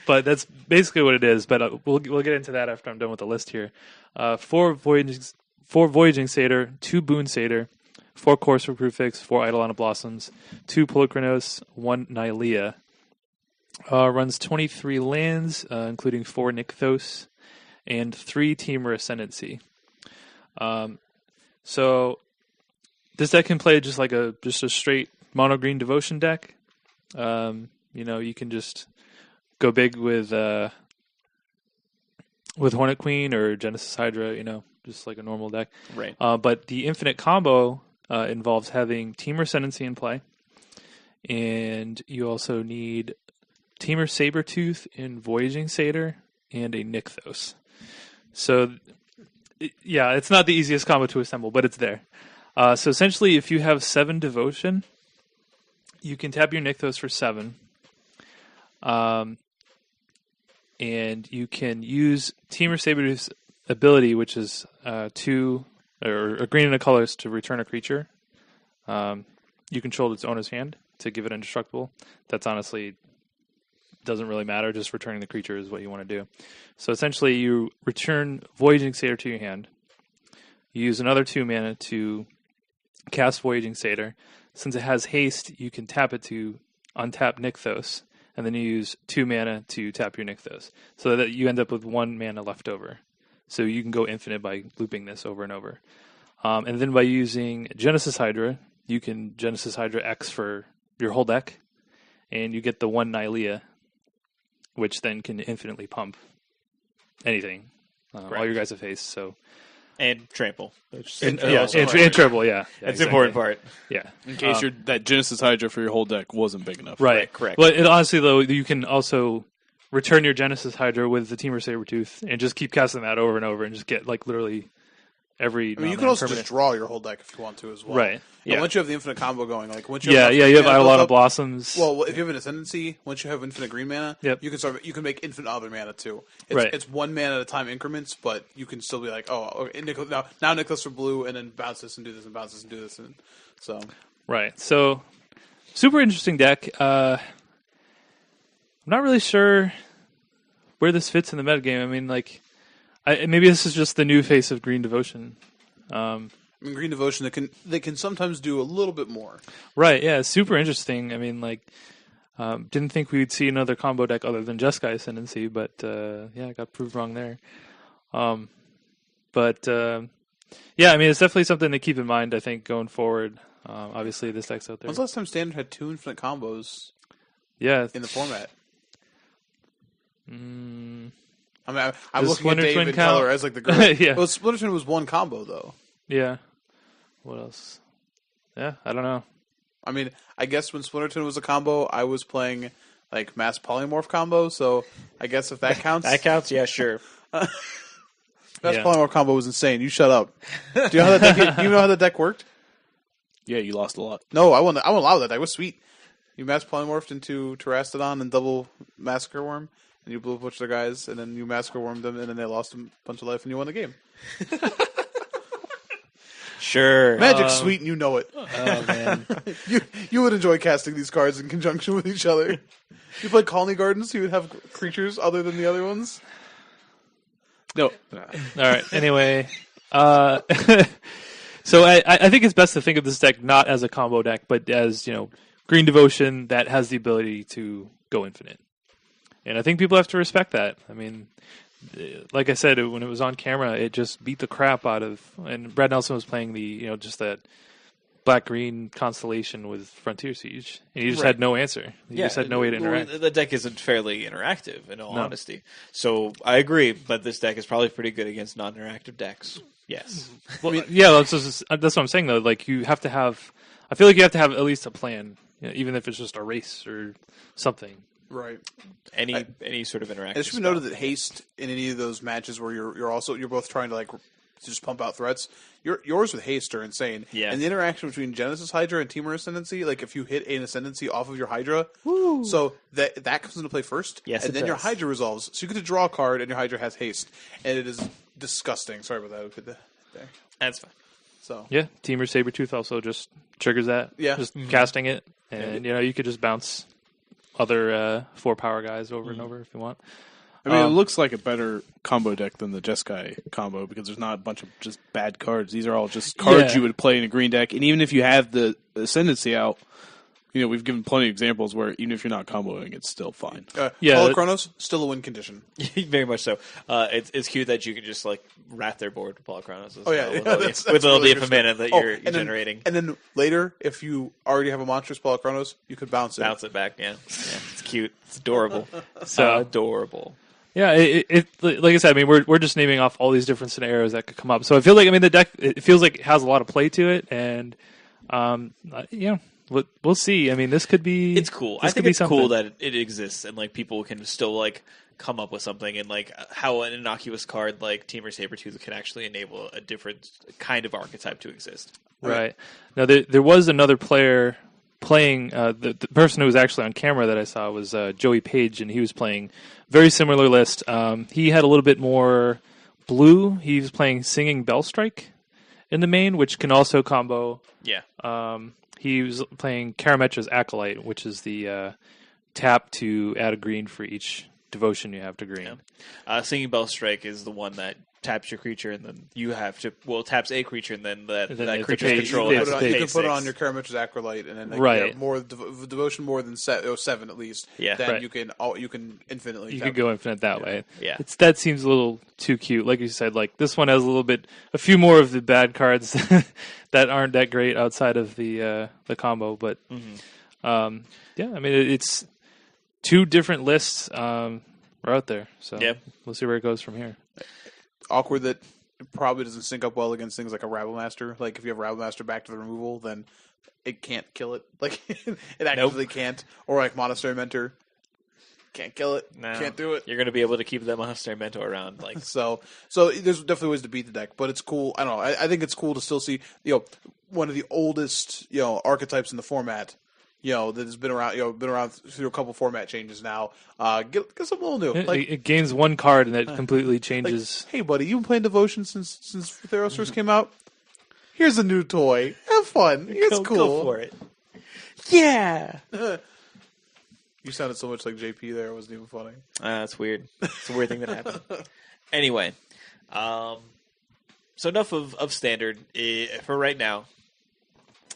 Speaker 3: But that's basically what it is. But we'll get into that after I'm done with the list here. 4 Voyaging Satyr, 2 Boon Satyr, 4 Courser Prefix, 4 Eidolon of Blossoms, 2 Polychronos, 1 Nylea. Runs 23 lands, including 4 Nykthos, and 3 Teamer Ascendancy. So this deck can play just a straight mono green devotion deck. You can just go big with Hornet Queen or Genesis Hydra, just like a normal deck.
Speaker 1: Right.
Speaker 3: But the infinite combo involves having Teamer Ascendancy in play, and you also need Teamer Sabertooth in Voyaging Satyr and a Nykthos. So, it's not the easiest combo to assemble, but it's there. So essentially, if you have 7 Devotion, you can tap your Nykthos for 7. And you can use Teamer Sabertooth's ability, which is 2 or a green and a colors to return a creature. You control its owner's hand to give it indestructible. That's honestly doesn't really matter. Just returning the creature is what you want to do. So essentially, you return Voyaging Satyr to your hand. You use another 2 mana to cast Voyaging Satyr. Since it has haste, you can tap it to untap Nykthos, and then you use 2 mana to tap your Nykthos, so that you end up with 1 mana left over. So you can go infinite by looping this over and over. And then by using Genesis Hydra, you can Genesis Hydra X for your whole deck, and you get the 1 Nylea, which then can infinitely pump anything. All your guys have haste, so...
Speaker 1: And trample.
Speaker 3: And trample, yeah.
Speaker 1: That's the important part.
Speaker 3: Yeah.
Speaker 4: In case that Genesis Hydra for your whole deck wasn't big enough.
Speaker 3: Right,
Speaker 1: correct.
Speaker 3: But honestly, though, you can also return your Genesis Hydra with the Teamer Sabertooth and just keep casting that over and over and just get, like, literally every...
Speaker 2: I mean, you can also just draw your whole deck if you want to as well.
Speaker 3: Right.
Speaker 2: Yeah. Once you have the infinite combo going, like once you
Speaker 3: you have Eidolon of Blossoms.
Speaker 2: Well, if you have an Ascendancy, once you have infinite green mana,
Speaker 3: Yep.
Speaker 2: you can make infinite other mana too. It's 1 mana at a time increments, but you can still be like, now Nicholas for blue, and then bounce this and do this and bounce this and do this, and so
Speaker 3: Right. So, super interesting deck. I'm not really sure where this fits in the metagame. I mean, like, maybe this is just the new face of Green Devotion.
Speaker 2: I mean, Green Devotion, they can sometimes do a little bit more.
Speaker 3: Right, yeah, super interesting. I mean, like, didn't think we'd see another combo deck other than Jeskai Ascendancy, but I got proved wrong there. Yeah, I mean, it's definitely something to keep in mind, I think, going forward. Obviously, this deck's out there.
Speaker 2: When's the last time Standard had 2 infinite combos
Speaker 3: in
Speaker 2: the format? I mean, I'm
Speaker 3: Does
Speaker 2: looking at
Speaker 3: Splinter
Speaker 2: Dave
Speaker 3: Twin
Speaker 2: and
Speaker 3: count?
Speaker 2: Keller as like the girl.
Speaker 3: Yeah.
Speaker 2: Well, Splinter Twin was 1 combo, though.
Speaker 3: Yeah. What else? Yeah, I don't know.
Speaker 2: I mean, I guess when Splinter Twin was a combo, I was playing like Mass Polymorph combo, so I guess if that counts.
Speaker 1: That counts, yeah, sure.
Speaker 2: Mass Polymorph combo was insane. You shut up. Do you know how that deck worked?
Speaker 4: Yeah, you lost a lot.
Speaker 2: No, I won't allow that. That was sweet. You Mass Polymorphed into Terastodon and double Massacre Worm, and you blew up a bunch of their guys, and then you Massacre Wormed them, and then they lost a bunch of life, and you won the game.
Speaker 1: Sure.
Speaker 2: Magic's sweet, and you know it.
Speaker 3: Oh, man.
Speaker 2: You would enjoy casting these cards in conjunction with each other. You play Colony Gardens, you would have creatures other than the other ones.
Speaker 4: No.
Speaker 3: All right. Anyway, so I think it's best to think of this deck not as a combo deck, but as, Green Devotion that has the ability to go infinite. And I think people have to respect that. I mean, like I said, when it was on camera, it just beat the crap out of. And Brad Nelson was playing the, just that black-green constellation with Frontier Siege, and he just had no answer. He just had no way to interact.
Speaker 1: The deck isn't fairly interactive, in all honesty. So I agree, but this deck is probably pretty good against non-interactive decks. Yes.
Speaker 3: Well, that's what I'm saying, though. Like, you have to have. I feel like you have to have at least a plan, even if it's just a race or something.
Speaker 2: Right.
Speaker 1: Any sort of interaction.
Speaker 2: It should be noted that haste in any of those matches where you're both trying to just pump out threats. Yours with haste are insane.
Speaker 1: Yeah.
Speaker 2: And the interaction between Genesis Hydra and Teamer Ascendancy, like if you hit an Ascendancy off of your Hydra, so that comes into play first.
Speaker 1: Yes,
Speaker 2: and then your Hydra resolves. So you get to draw a card and your Hydra has haste. And it is disgusting. Sorry about that. There.
Speaker 1: That's fine.
Speaker 2: So
Speaker 3: Yeah, Teamer Sabertooth also just triggers that.
Speaker 2: Yeah.
Speaker 3: Just casting it. And, you could just bounce other 4-power guys over and over if you want.
Speaker 4: I mean, it looks like a better combo deck than the Jeskai combo because there's not a bunch of just bad cards. These are all just cards you would play in a green deck. And even if you have the Ascendancy out, we've given plenty of examples where even if you're not comboing, it's still fine.
Speaker 2: Polychronos, still a win condition.
Speaker 1: Very much so. It's cute that you can just wrap their board with Polychronos.
Speaker 2: That's
Speaker 1: with a little
Speaker 2: really
Speaker 1: leaf of mana that you're generating.
Speaker 2: And then later, if you already have a monstrous Polychronos, you could bounce it.
Speaker 1: Bounce it back, yeah. It's cute. It's adorable.
Speaker 3: So
Speaker 1: adorable.
Speaker 3: Yeah, it like I said, I mean, we're just naming off all these different scenarios that could come up. So I feel like, the deck, it feels like it has a lot of play to it, and we'll see. I mean, this could be.
Speaker 1: It's cool. I think it's cool that it exists, and people can still come up with something, and how an innocuous card like Teamer Sabertooth can actually enable a different kind of archetype to exist.
Speaker 3: Right. Now there was another player playing. The person who was actually on camera that I saw was Joey Page, and he was playing very similar list. He had a little bit more blue. He was playing Singing Bellstrike in the main, which can also combo.
Speaker 1: Yeah.
Speaker 3: He was playing Karametra's Acolyte, which is the tap to add a green for each devotion you have to green.
Speaker 1: Yeah. Singing Bellstrike is the one that taps your creature, and then you have to taps a creature, and then that
Speaker 3: it's
Speaker 1: creature's
Speaker 3: okay.
Speaker 1: control
Speaker 3: Yeah,
Speaker 1: has to
Speaker 2: You
Speaker 1: pay
Speaker 2: can put it on
Speaker 1: 6.
Speaker 2: your Karametra's Acolyte, and then like,
Speaker 3: Right.
Speaker 2: more devotion more than 7 at least.
Speaker 1: Yeah.
Speaker 2: then
Speaker 3: Right.
Speaker 2: you can infinitely.
Speaker 3: You
Speaker 2: tap
Speaker 3: could go infinite that way.
Speaker 1: Yeah.
Speaker 3: That seems a little too cute. Like you said, like this one has a few more of the bad cards that aren't that great outside of the combo. But yeah, I mean it's 2 different lists are out there. So
Speaker 1: Yeah.
Speaker 3: we'll see where it goes from here.
Speaker 2: Awkward that it probably doesn't sync up well against things like a Rabblemaster. Like if you have Rabblemaster back to the removal, then it can't kill it. Like it actually can't. Or like Monastery Mentor can't kill it.
Speaker 1: No.
Speaker 2: Can't do it.
Speaker 1: You're going to be able to keep that Monastery Mentor around. Like
Speaker 2: So there's definitely ways to beat the deck, but it's cool. I don't know. I think it's cool to still see one of the oldest archetypes in the format. That has been around through a couple format changes now. Get something a little new.
Speaker 3: It gains 1 card and it completely changes.
Speaker 2: Hey, buddy, you've been playing Devotion since Theros first came out. Here's a new toy. Have fun. It's cool.
Speaker 1: Go for it. Yeah.
Speaker 2: You sounded so much like JP there. It wasn't even funny.
Speaker 1: That's weird. It's a weird thing that happened. Anyway, so enough of standard for right now.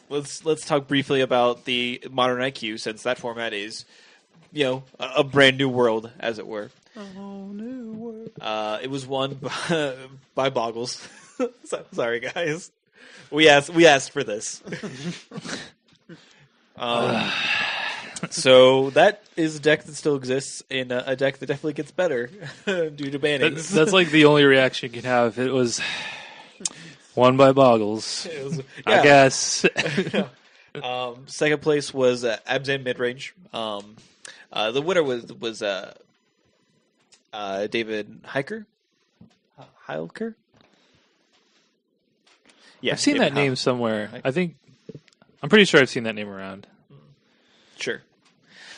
Speaker 1: Let's talk briefly about the Modern IQ, since that format is, a brand new world, as it were.
Speaker 2: Oh, new world.
Speaker 1: It was won by Boggles. Sorry, guys. We asked for this. So that is a deck that still exists, and a deck that definitely gets better due to banning.
Speaker 3: That's like the only reaction you can have. It was won by Boggles. I guess.
Speaker 1: Second place was Abzan midrange. The winner was David Hiker. Heilker? Yeah,
Speaker 3: I've seen
Speaker 1: David
Speaker 3: that name somewhere. I'm pretty sure I've seen that name around.
Speaker 1: Sure.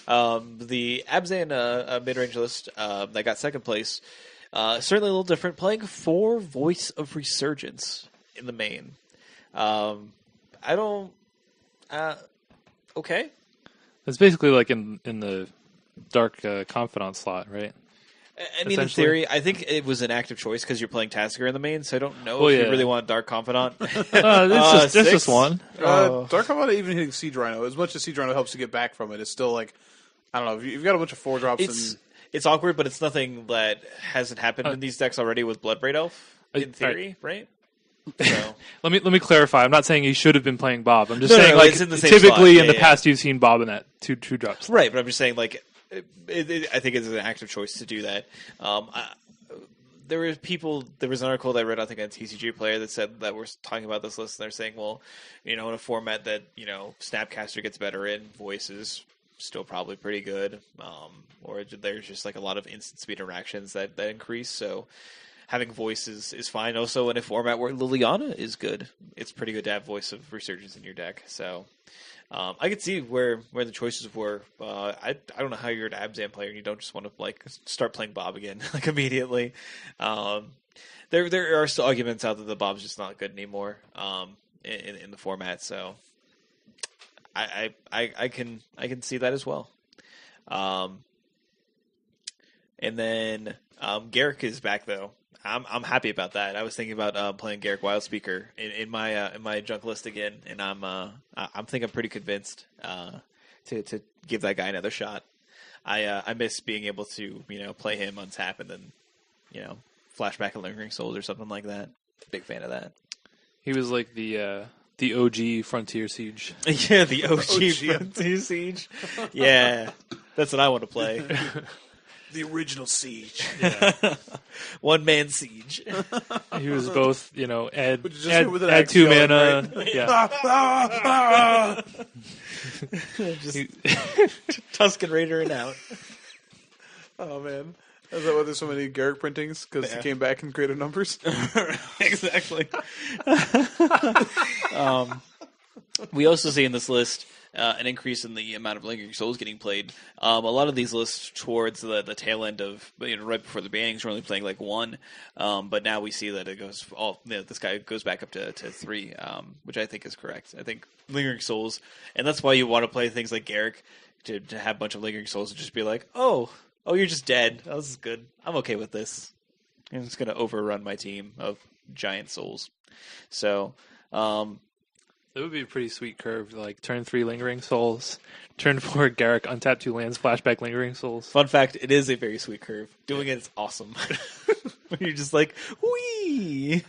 Speaker 1: The Abzan mid-range list that got second place, certainly a little different, playing 4 Voice of Resurgence in the main. Okay.
Speaker 3: It's basically like in the Dark Confidant slot, right?
Speaker 1: I mean, in theory, I think it was an active choice because you're playing Tasker in the main, so I don't know if
Speaker 3: yeah.
Speaker 1: you really want Dark Confidant.
Speaker 3: There's just one.
Speaker 2: Dark Confidant even hitting Siege Rhino, as much as Siege Rhino helps you get back from it, it's still like, I don't know, if you've got a bunch of 4-drops.
Speaker 1: It's awkward, but it's nothing that hasn't happened in these decks already with Bloodbraid Elf, in theory, right? So.
Speaker 3: Let me clarify. I'm not saying he should have been playing Bob. I'm just
Speaker 1: No,
Speaker 3: saying,
Speaker 1: it's in the same
Speaker 3: typically
Speaker 1: slot.
Speaker 3: in the past you've seen Bob in that two drops.
Speaker 1: Right, but I'm just saying, like, I think it's an active choice to do that. There was an article that I read, I think, on TCG Player that said that we're talking about this list, and they're saying, well, in a format that, Snapcaster gets better in, Voice is still probably pretty good, or there's just, like, a lot of instant speed interactions that increase, so having Voice is fine. Also, in a format where Liliana is good, it's pretty good to have Voice of Resurgence in your deck, so... I could see where the choices were. I don't know how you're an Abzan player and you don't just want to start playing Bob again immediately. There are still arguments out that the Bob's just not good anymore in the format. So I can see that as well. And then Garrick is back though. I'm happy about that. I was thinking about playing Garrick Wildspeaker in my junk list again, and I'm pretty convinced to give that guy another shot. I miss being able to play him untap and then flashback a Lingering Souls or something like that. Big fan of that.
Speaker 3: He was like the OG Frontier Siege.
Speaker 1: Yeah, the OG Frontier Siege. Yeah, that's what I want to play.
Speaker 2: The original Siege.
Speaker 3: Yeah.
Speaker 1: One man Siege.
Speaker 3: He was both, add
Speaker 2: with an
Speaker 3: 2
Speaker 2: axe
Speaker 3: mana.
Speaker 2: right?
Speaker 3: Yeah.
Speaker 1: Just Tusken Raider and out.
Speaker 2: Oh, man. Is that why there's so many Garrick printings? Because he came back in greater numbers?
Speaker 1: Exactly. We also see in this list an increase in the amount of Lingering Souls getting played. A lot of these lists towards the tail end of right before the bannings were only playing like 1, but now we see that it goes this guy goes back up to 3, which I think is correct. I think Lingering Souls, and that's why you want to play things like Garrick to have a bunch of Lingering Souls and just be like, oh, you're just dead. Oh, this is good. I'm okay with this. and it's going to overrun my team of giant souls. So,
Speaker 3: That would be a pretty sweet curve. Like turn 3 Lingering Souls, turn 4 Garrick, untap 2 lands, flashback Lingering Souls.
Speaker 1: fun fact, it is a very sweet curve. Doing it is awesome. You're just like, whee!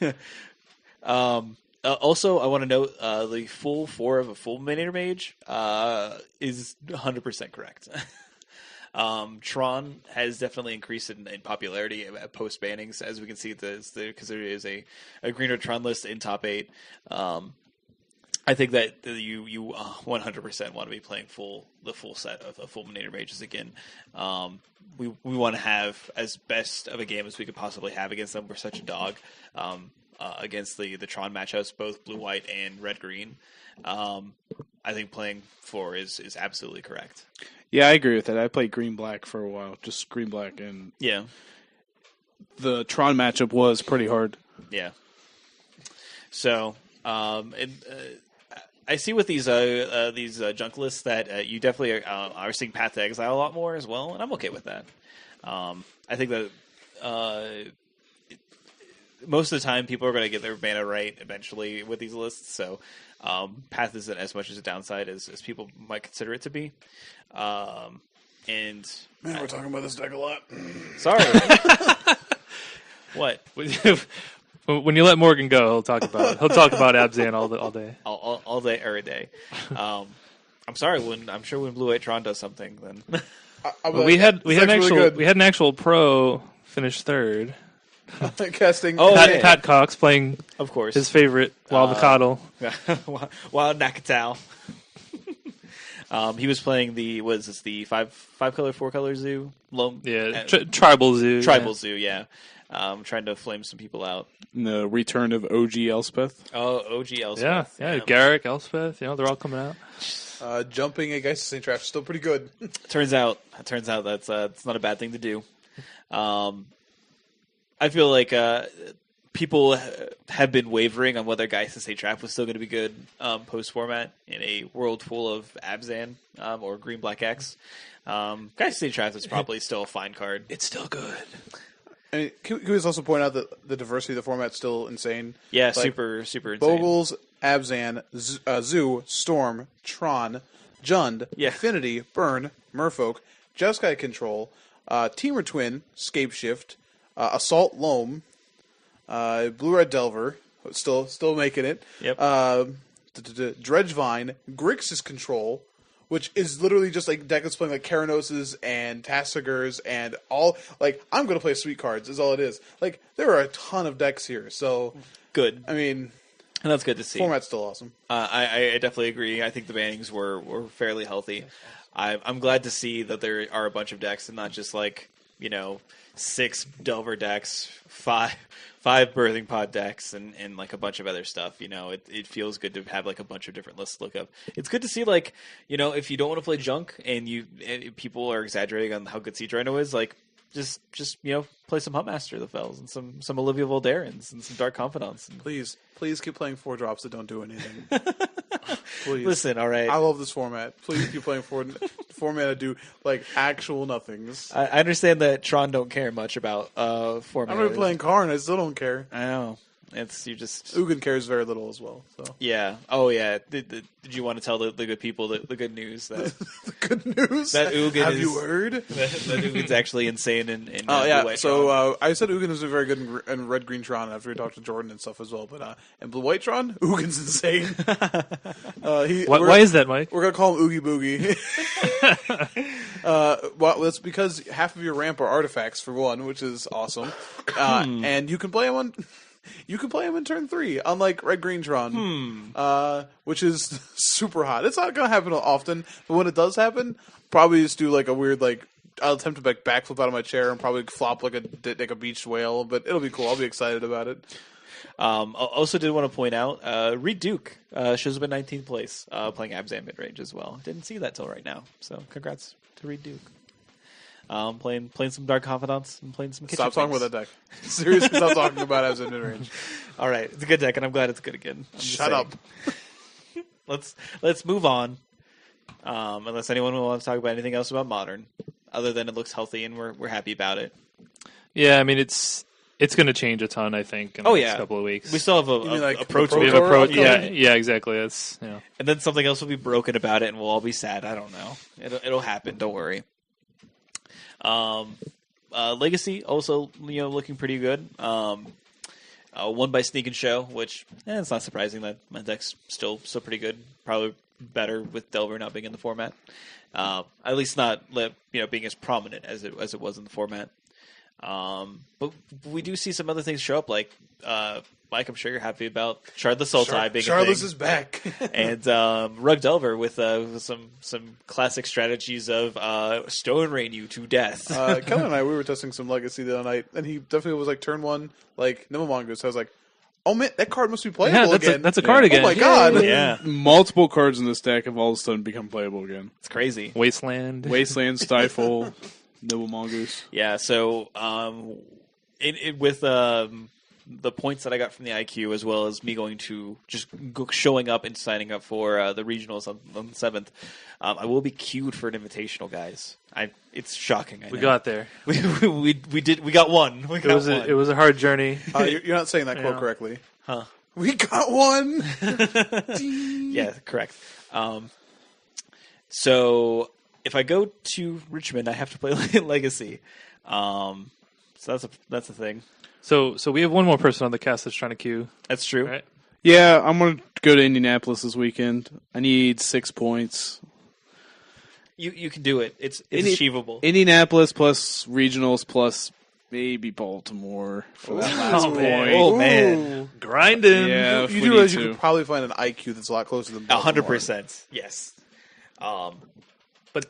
Speaker 1: Also, I want to note the full 4 of a Fulminator Mage is 100% correct. Tron has definitely increased in popularity at post bannings, as we can see because there is a greener Tron list in top 8. I think that you 100% want to be playing the full set of Fulminator Mages again. We want to have as best of a game as we could possibly have against them. We're such a dog against the Tron matchups, both blue white and red green. I think playing 4 is absolutely correct.
Speaker 4: Yeah, I agree with that. I played green black for a while, just green black, and
Speaker 1: Yeah,
Speaker 4: the Tron matchup was pretty hard.
Speaker 1: yeah. So, I see with these junk lists that you definitely are seeing Path to Exile a lot more as well, and I'm okay with that. I think that most of the time people are going to get their mana right eventually with these lists, so Path isn't as much as a downside as people might consider it to be. And
Speaker 2: Man, we're talking about this deck a lot.
Speaker 1: sorry, what?
Speaker 3: When you let Morgan go, he'll talk about Abzan all day.
Speaker 1: All day, every day. I'm sorry. I'm sure when Blue White Tron does something, then
Speaker 3: We had an actual pro finish third.
Speaker 2: casting.
Speaker 1: Oh,
Speaker 3: Pat,
Speaker 1: yeah.
Speaker 3: Pat Cox playing
Speaker 1: of course
Speaker 3: his favorite Wild Coddle.
Speaker 1: Wild Nakatao. He was playing the 5-color, 4-color zoo?
Speaker 3: Tribal Zoo.
Speaker 1: Tribal zoo, yeah. Trying to flame some people out.
Speaker 4: The return of OG Elspeth.
Speaker 1: Oh, OG Elspeth.
Speaker 3: Yeah. Garrick, Elspeth, they're all coming out.
Speaker 2: Jumping against St. Trash is still pretty good.
Speaker 1: Turns out that's it's not a bad thing to do. I feel like people have been wavering on whether Geist and St. Trap was still going to be good post format in a world full of Abzan or Green Black X. Geist and St. Trap is probably still a fine card.
Speaker 3: It's still good.
Speaker 2: I mean, can we also point out that the diversity of the format's still insane?
Speaker 1: Yeah,
Speaker 2: Like,
Speaker 1: super insane.
Speaker 2: Bogles, Abzan, Zoo, Storm, Tron, Jund,
Speaker 1: Yeah.
Speaker 2: Affinity, Burn, Merfolk, Jeskai Control, Teamer Twin, Scapeshift, Assault Loam, Blue Red Delver, still making it.
Speaker 1: Yep.
Speaker 2: Dredgevine, Grixis Control, which is literally just like deck that's playing like Karanoses and Tassigers and all. Like, I'm going to play sweet cards, is all it is. Like, there are a ton of decks here, so
Speaker 1: Good.
Speaker 2: I mean,
Speaker 1: And that's good to see.
Speaker 2: format's still awesome.
Speaker 1: I definitely agree. I think the bannings were fairly healthy. I'm glad to see that there are a bunch of decks and not just like 6 Delver decks, five Birthing Pod decks, and like a bunch of other stuff. It feels good to have like a bunch of different lists to look up. It's good to see like if you don't want to play junk and people are exaggerating on how good Siege Rhino is, like just play some Huntmaster of the Fells and some Olivia Voldarens and some Dark Confidants.
Speaker 2: Please keep playing 4-drops that don't do anything. Please.
Speaker 1: Listen, all right.
Speaker 2: I love this format. Please keep playing 4 mana do like actual nothings.
Speaker 1: I understand that Tron don't care much about format.
Speaker 2: I'm already playing Karn. I still don't care.
Speaker 1: I know. You just
Speaker 2: Ugin cares very little as well. So
Speaker 1: yeah. Oh yeah. Did you want to tell the good people the good news that
Speaker 2: the good news
Speaker 1: that Ugin
Speaker 2: have
Speaker 1: is,
Speaker 2: you heard?
Speaker 1: that Ugin's actually insane in
Speaker 2: Oh yeah.
Speaker 1: Blue White
Speaker 2: So
Speaker 1: Tron.
Speaker 2: I said Ugin is very good in Red Green Tron after we talked to Jordan and stuff as well. But in Blue White Tron, Ugin's insane.
Speaker 3: Why is that, Mike?
Speaker 2: We're gonna call him Oogie Boogie. Well, that's because half of your ramp are artifacts for one, which is awesome, and you can play him on. You can play him in turn 3, unlike Red Green Tron, which is super hot. It's not going to happen often, but when it does happen, probably just do like a weird I'll attempt to backflip out of my chair and probably flop like a beached whale, but it'll be cool. I'll be excited about it.
Speaker 1: Also did want to point out Reed Duke shows up in 19th place playing Abzan mid range as well. Didn't see that till right now, so congrats to Reed Duke. Playing some Dark Confidants and playing some Kitchen
Speaker 2: Stop talking
Speaker 1: Finks.
Speaker 2: about that deck. Seriously, stop talking about Abzan mid range.
Speaker 1: All right, it's a good deck, and I'm glad it's good again. I'm just
Speaker 2: Shut
Speaker 1: saying.
Speaker 2: up.
Speaker 1: Let's move on. Unless anyone will want to talk about anything else about Modern, other than it looks healthy and we're happy about it.
Speaker 3: Yeah, I mean it's it's going to change a ton, I think, in the next couple of weeks.
Speaker 1: We still have
Speaker 2: You mean like
Speaker 1: a
Speaker 2: the
Speaker 1: Pro Tour.
Speaker 2: Pro
Speaker 3: We have a
Speaker 2: Tour
Speaker 3: pro.
Speaker 2: upcoming?
Speaker 3: Yeah, exactly. That's
Speaker 1: And then something else will be broken about it, and we'll all be sad. I don't know. It'll happen. Don't worry. Legacy also, looking pretty good. Won by Sneak and Show, which it's not surprising that my deck's still pretty good. Probably better with Delver not being in the format. At least not being as prominent as it was in the format. But we do see some other things show up, like Mike, I'm sure you're happy about Shardless Sultai being
Speaker 2: Charles
Speaker 1: a thing.
Speaker 2: is back.
Speaker 1: And Rug Delver with some classic strategies of Stone Rain you to death.
Speaker 2: Keller and I, we were testing some Legacy the other night, and he definitely was like turn one, like Nimble Mongoose. I was like, oh man, that card must be playable again.
Speaker 3: That's a card again.
Speaker 2: Oh my god.
Speaker 1: Yeah,
Speaker 4: Multiple cards in this deck have all of a sudden become playable again.
Speaker 1: it's crazy.
Speaker 3: Wasteland.
Speaker 4: Wasteland, Stifle, Noble Mongoose.
Speaker 1: Yeah, so with the points that I got from the IQ, as well as me going to just showing up and signing up for the regionals on the 7th, I will be queued for an invitational, guys. It's shocking. I know.
Speaker 3: We got there.
Speaker 1: we got one. We got one.
Speaker 3: It was a hard journey.
Speaker 2: You're not saying that quote
Speaker 3: Yeah.
Speaker 2: correctly.
Speaker 1: Huh.
Speaker 2: We got one.
Speaker 1: Yeah, correct. So if I go to Richmond, I have to play Legacy. So that's a thing.
Speaker 3: So we have one more person on the cast that's trying to queue.
Speaker 1: That's true.
Speaker 3: Right?
Speaker 4: Yeah, I'm going to go to Indianapolis this weekend. I need 6 points.
Speaker 1: You can do it. It's achievable.
Speaker 4: Indianapolis plus regionals plus maybe Baltimore for that last point.
Speaker 3: man.
Speaker 1: Oh man,
Speaker 2: Ooh.
Speaker 3: Grinding.
Speaker 4: Yeah, if
Speaker 2: You
Speaker 4: we
Speaker 2: do
Speaker 4: need
Speaker 2: realize you
Speaker 4: to.
Speaker 2: could probably find an IQ that's a lot closer than Baltimore.
Speaker 1: 100%. Yes.
Speaker 3: But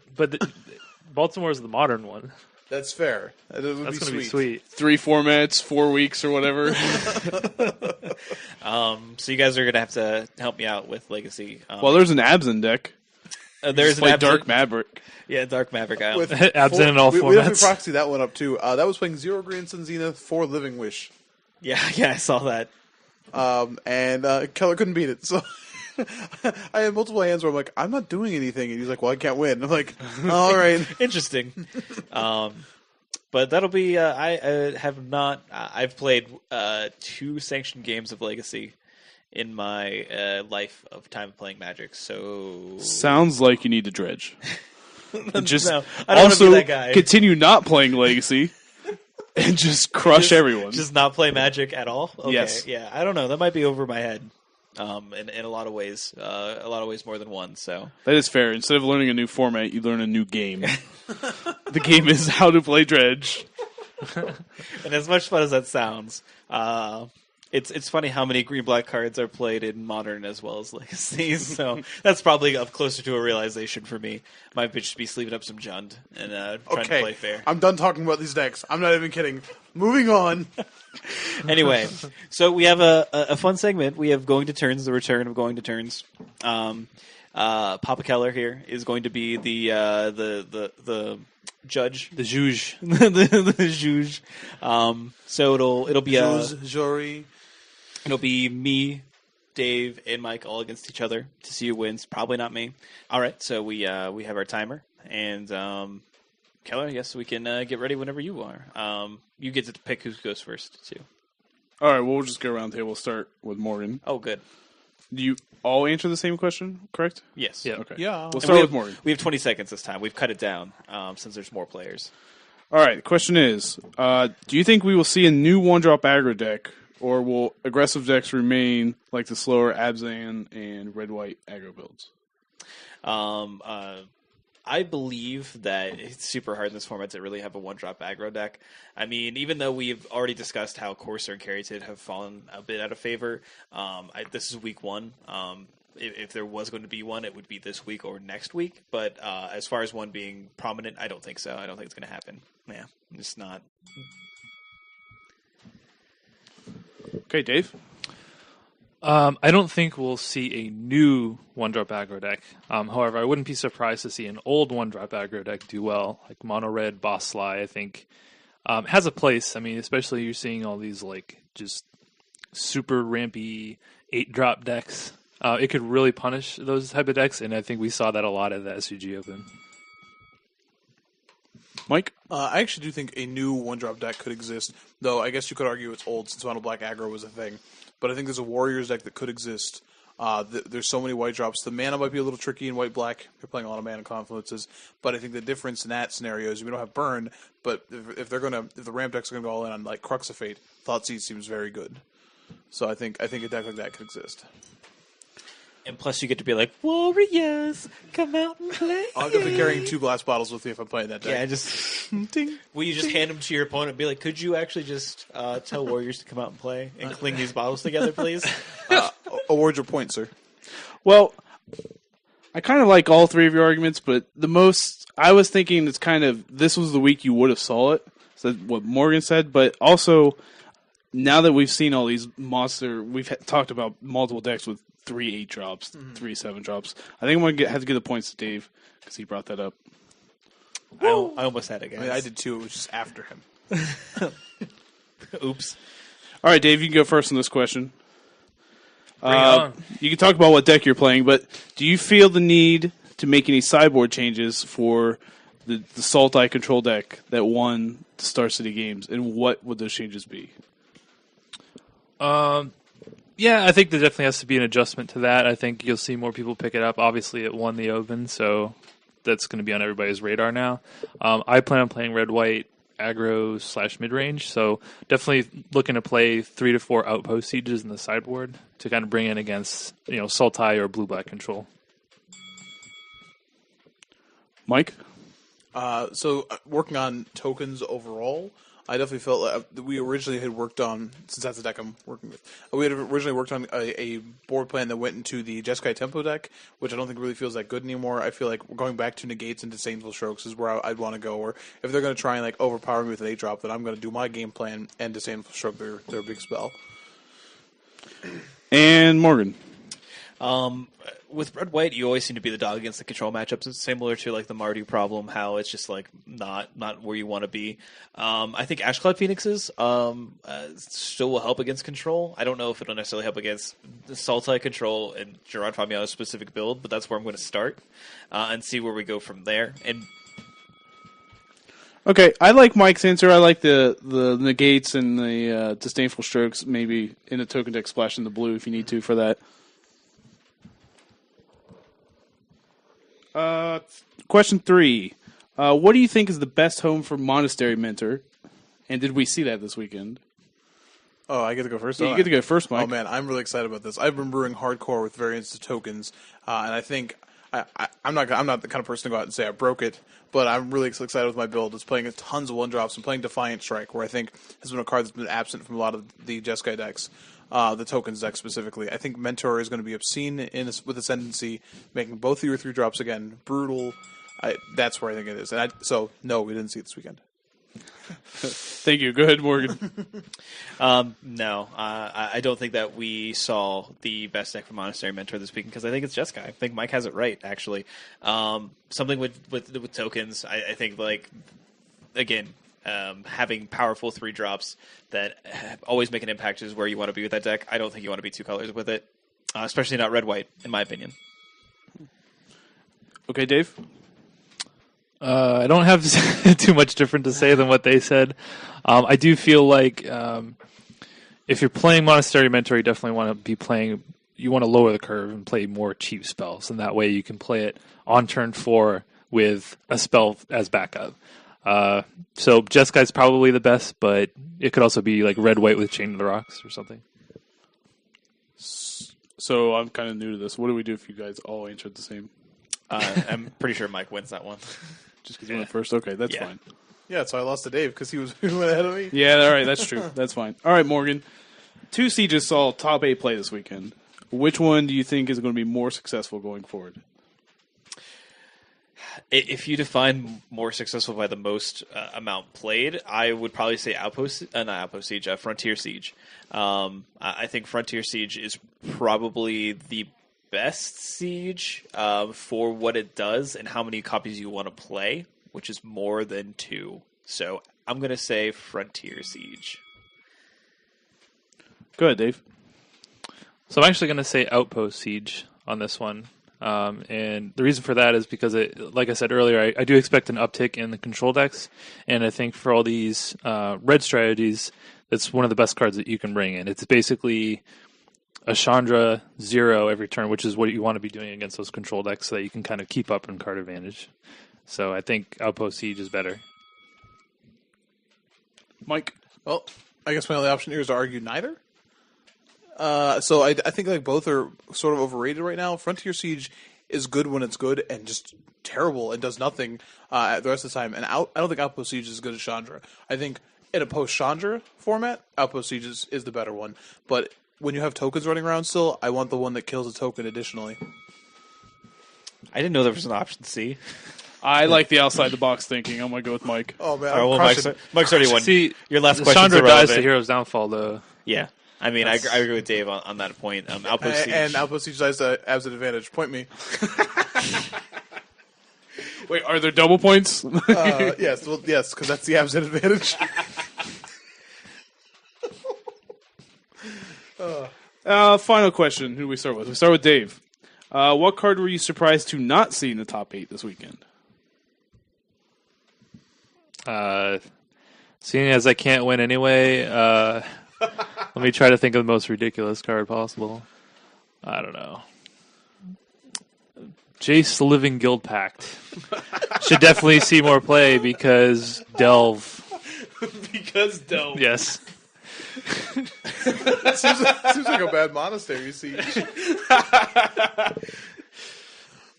Speaker 3: Baltimore is the modern one.
Speaker 2: That's fair. That would
Speaker 3: That's
Speaker 2: be
Speaker 3: going to be
Speaker 2: sweet.
Speaker 3: sweet.
Speaker 4: 3 formats, 4 weeks or whatever.
Speaker 1: So you guys are gonna have to help me out with Legacy.
Speaker 4: Well, there's an Abzan deck.
Speaker 1: There's
Speaker 4: Just play
Speaker 1: an
Speaker 4: Dark Maverick.
Speaker 1: Yeah, Dark Maverick.
Speaker 2: With
Speaker 3: Abzan in all
Speaker 2: we definitely
Speaker 3: formats.
Speaker 2: proxy that one up too. That was playing 0 Green Sun Zenith, 4 Living Wish.
Speaker 1: Yeah, I saw that.
Speaker 2: And Keller couldn't beat it. So I had multiple hands where I'm like, I'm not doing anything. And he's like, well, I can't win. I'm like, all right.
Speaker 1: Interesting. But that'll be. I have not. I've played 2 sanctioned games of Legacy in my life of time playing Magic. So
Speaker 4: Sounds like you need to dredge. Just
Speaker 1: No, I don't want to
Speaker 4: also
Speaker 1: be that guy.
Speaker 4: continue not playing Legacy and just crush everyone.
Speaker 1: Just not play Magic at all. Okay.
Speaker 4: Yes.
Speaker 1: Yeah. I don't know. That might be over my head. In a lot of ways, more than one. So
Speaker 4: That is fair. Instead of learning a new format, you learn a new game. The game is how to play dredge.
Speaker 1: and as much fun as that sounds, it's funny how many green-black cards are played in Modern as well as Legacy. So that's probably up closer to a realization for me. Might just be sleeving up some Jund and trying to play fair.
Speaker 2: I'm done talking about these decks. I'm not even kidding. Moving on.
Speaker 1: Anyway, so we have a fun segment. We have Going to Turns, the return of Going to Turns. Papa Keller here is going to be the judge,
Speaker 3: The Juge.
Speaker 1: the juge. So it'll be
Speaker 2: Jory.
Speaker 1: it'll be me, Dave, and Mike all against each other to see who wins. Probably not me. All right, so we have our timer, and Keller, yes, we can get ready whenever you are. You get to pick who goes first too.
Speaker 4: All right, we'll just go around the table. We'll start with Morgan.
Speaker 1: Oh, good.
Speaker 4: Do you all answer the same question, correct?
Speaker 1: Yes.
Speaker 3: Yeah.
Speaker 4: Okay.
Speaker 2: Yeah.
Speaker 4: We'll
Speaker 1: And
Speaker 4: start
Speaker 1: we
Speaker 4: with
Speaker 1: have,
Speaker 4: Morgan.
Speaker 1: we have 20 seconds this time. We've cut it down since there's more players.
Speaker 4: All right, the question is, do you think we will see a new one-drop aggro deck, or will aggressive decks remain like the slower Abzan and red-white aggro builds?
Speaker 1: I believe that it's super hard in this format to really have a one-drop aggro deck. I mean, even though we've already discussed how Courser and Caryatid have fallen a bit out of favor, this is week 1. If there was going to be one, it would be this week or next week. But as far as one being prominent, I don't think so. I don't think it's going to happen. Yeah, it's not.
Speaker 4: Okay, Dave?
Speaker 3: I don't think we'll see a new one-drop aggro deck. However, I wouldn't be surprised to see an old one-drop aggro deck do well. Like Mono Red, Boss Sly, I think, has a place. I mean, especially you're seeing all these like just super rampy 8-drop decks. It could really punish those type of decks, and I think we saw that a lot at the SUG Open.
Speaker 4: Mike?
Speaker 2: I actually do think a new one-drop deck could exist, though I guess you could argue it's old since Mono Black Aggro was a thing. But I think there's a Warriors deck that could exist. There's so many white drops. The mana might be a little tricky in white-black. You're playing a lot of mana confluences. But I think the difference in that scenario is we don't have burn, but if the ramp decks are going to go all in on like Crux of Fate, Thoughtseize seems very good. So I think a deck like that could exist.
Speaker 1: And plus, you get to be like, Warriors, come out and play.
Speaker 2: I'll be carrying 2 glass bottles with me if I'm playing that deck.
Speaker 1: Yeah, just ding. Will you just hand them to your opponent and be like, could you actually just tell Warriors to come out and play and cling these bottles together, please?
Speaker 2: Award your point, sir.
Speaker 4: Well, I kind of like all three of your arguments, but the most I was thinking is kind of this was the week you would have saw it. So that's what Morgan said, but also now that we've seen all these we've talked about multiple decks with 3 8-drops, 3 7-drops. I think I'm going to have to give the points to Dave because he brought that up.
Speaker 1: I almost had it, guys.
Speaker 2: I mean, I did too. It was just after him.
Speaker 1: Oops.
Speaker 4: All right, Dave, you can go first on this question.
Speaker 3: Bring it on.
Speaker 4: You can talk about what deck you're playing, but do you feel the need to make any sideboard changes for the Sultai control deck that won the Star City games, and what would those changes be?
Speaker 3: Yeah, I think there definitely has to be an adjustment to that. I think you'll see more people pick it up. Obviously, it won the Open, so that's going to be on everybody's radar now. I plan on playing red-white aggro / mid-range, so definitely looking to play 3 to 4 outpost sieges in the sideboard to kind of bring in against Sultai or blue-black control.
Speaker 4: Mike?
Speaker 2: So working on tokens overall, I definitely felt like we originally had worked on, since that's the deck I'm working with, we had originally worked on a board plan that went into the Jeskai Tempo deck, which I don't think really feels that good anymore. I feel like going back to negates and disdainful strokes is where I'd want to go, or if they're going to try and like overpower me with an 8-drop, then I'm going to do my game plan and disdainful stroke their big spell.
Speaker 4: And Morgan?
Speaker 1: With red-white, you always seem to be the dog against the control matchups. It's similar to like the Mardu problem, how it's just like not where you want to be. I think Ashcloud Phoenixes still will help against control. I don't know if it'll necessarily help against the Sultai control and Gerard Fabiano's specific build, but that's where I'm going to start and see where we go from there. And
Speaker 4: Okay, I like Mike's answer. I like the negates and the disdainful strokes, maybe in a token deck splash in the blue if you need to for that. Question 3. What do you think is the best home for Monastery Mentor? And did we see that this weekend?
Speaker 2: Oh, I get to go first?
Speaker 4: Yeah, you get to go first, Mike.
Speaker 2: Oh, man, I'm really excited about this. I've been brewing hardcore with variants of tokens, and I think I'm not the kind of person to go out and say I broke it, but I'm really excited with my build. It's playing tons of 1-drops and playing Defiant Strike, where I think has been a card that's been absent from a lot of the Jeskai decks. The tokens deck specifically. I think Mentor is going to be obscene with Ascendancy, making both of your 3-drops again brutal. That's where I think it is. So, no, we didn't see it this weekend.
Speaker 4: Thank you. Go ahead, Morgan.
Speaker 1: No, I don't think that we saw the best deck for Monastery Mentor this weekend because I think it's Jeskai. I think Mike has it right, actually. Something with tokens, I think, like, again, having powerful 3-drops that always make an impact is where you want to be with that deck. I don't think you want to be 2 colors with it, especially not red-white, in my opinion.
Speaker 4: Okay, Dave?
Speaker 3: I don't have too much different to say than what they said. I do feel like if you're playing Monastery Mentor, you definitely want to be playing. You want to lower the curve and play more cheap spells, and that way you can play it on turn 4 with a spell as backup. So Jeskai's probably the best, but it could also be like red-white with Chain of the Rocks or something.
Speaker 4: So I'm kind of new to this. What do we do if you guys all answered the same?
Speaker 1: I'm pretty sure Mike wins that one.
Speaker 4: Just because you went first? Okay, that's fine.
Speaker 2: Yeah, so I lost to Dave because he went ahead of me.
Speaker 4: Yeah, all right, that's true. That's fine. All right, Morgan. 2 Sieges saw top 8 play this weekend. Which one do you think is going to be more successful going forward?
Speaker 1: If you define more successful by the most amount played, I would probably say Frontier Siege. I think Frontier Siege is probably the best siege for what it does and how many copies you want to play, which is more than 2. So I'm going to say Frontier Siege.
Speaker 4: Go ahead, Dave.
Speaker 3: So I'm actually going to say Outpost Siege on this one. And the reason for that is because, like I said earlier, I do expect an uptick in the control decks. And I think for all these red strategies, that's one of the best cards that you can bring in. It's basically a Chandra 0 every turn, which is what you want to be doing against those control decks so that you can kind of keep up in card advantage. So I think Outpost Siege is better.
Speaker 4: Mike?
Speaker 2: Well, I guess my only option here is to argue neither. So I think like both are sort of overrated right now. Frontier Siege is good when it's good and just terrible and does nothing the rest of the time. And I don't think Outpost Siege is as good as Chandra. I think in a post-Chandra format, Outpost Siege is the better one. But when you have tokens running around still, I want the one that kills a token additionally.
Speaker 1: I didn't know there was an option C.
Speaker 4: I like the outside-the-box thinking. I'm going to go with Mike.
Speaker 2: Oh, man.
Speaker 1: All right, well, Mike's already won.
Speaker 3: See,
Speaker 1: your last question
Speaker 3: Chandra
Speaker 1: is
Speaker 3: dies
Speaker 1: irrelevant.
Speaker 3: the hero's downfall, though.
Speaker 1: Yeah. I mean, I agree with Dave on that point. Outpost Siege.
Speaker 2: And Outpost Siege dies to Abzan advantage. Point me.
Speaker 4: Wait, are there double points?
Speaker 2: Yes, because that's the Abzan advantage.
Speaker 4: Final question. Who do we start with? We start with Dave. What card were you surprised to not see in the top 8 this weekend?
Speaker 3: Seeing as I can't win anyway, let me try to think of the most ridiculous card possible. I don't know. Jace the Living Guild Pact. Should definitely see more play because Delve.
Speaker 4: Because Delve.
Speaker 3: Yes.
Speaker 2: seems like a bad monastery siege.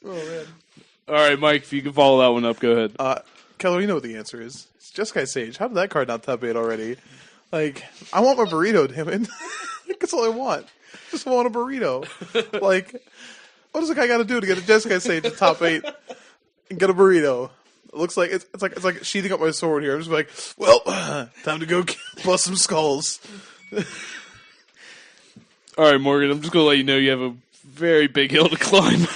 Speaker 2: Oh, man.
Speaker 4: All right, Mike, if you can follow that one up, go ahead.
Speaker 2: Keller, you know what the answer is. It's Jeskai Sage. How did that card not top 8 already? Like, I want my burrito, damn it. That's all I want. Just want a burrito. Like, what does a guy got to do to get a Jeskai Sage to top 8 and get a burrito? It looks like it's like sheathing up my sword here. I'm just like, well, time to go bust some skulls.
Speaker 4: All right, Morgan, I'm just going to let you know you have a very big hill to climb.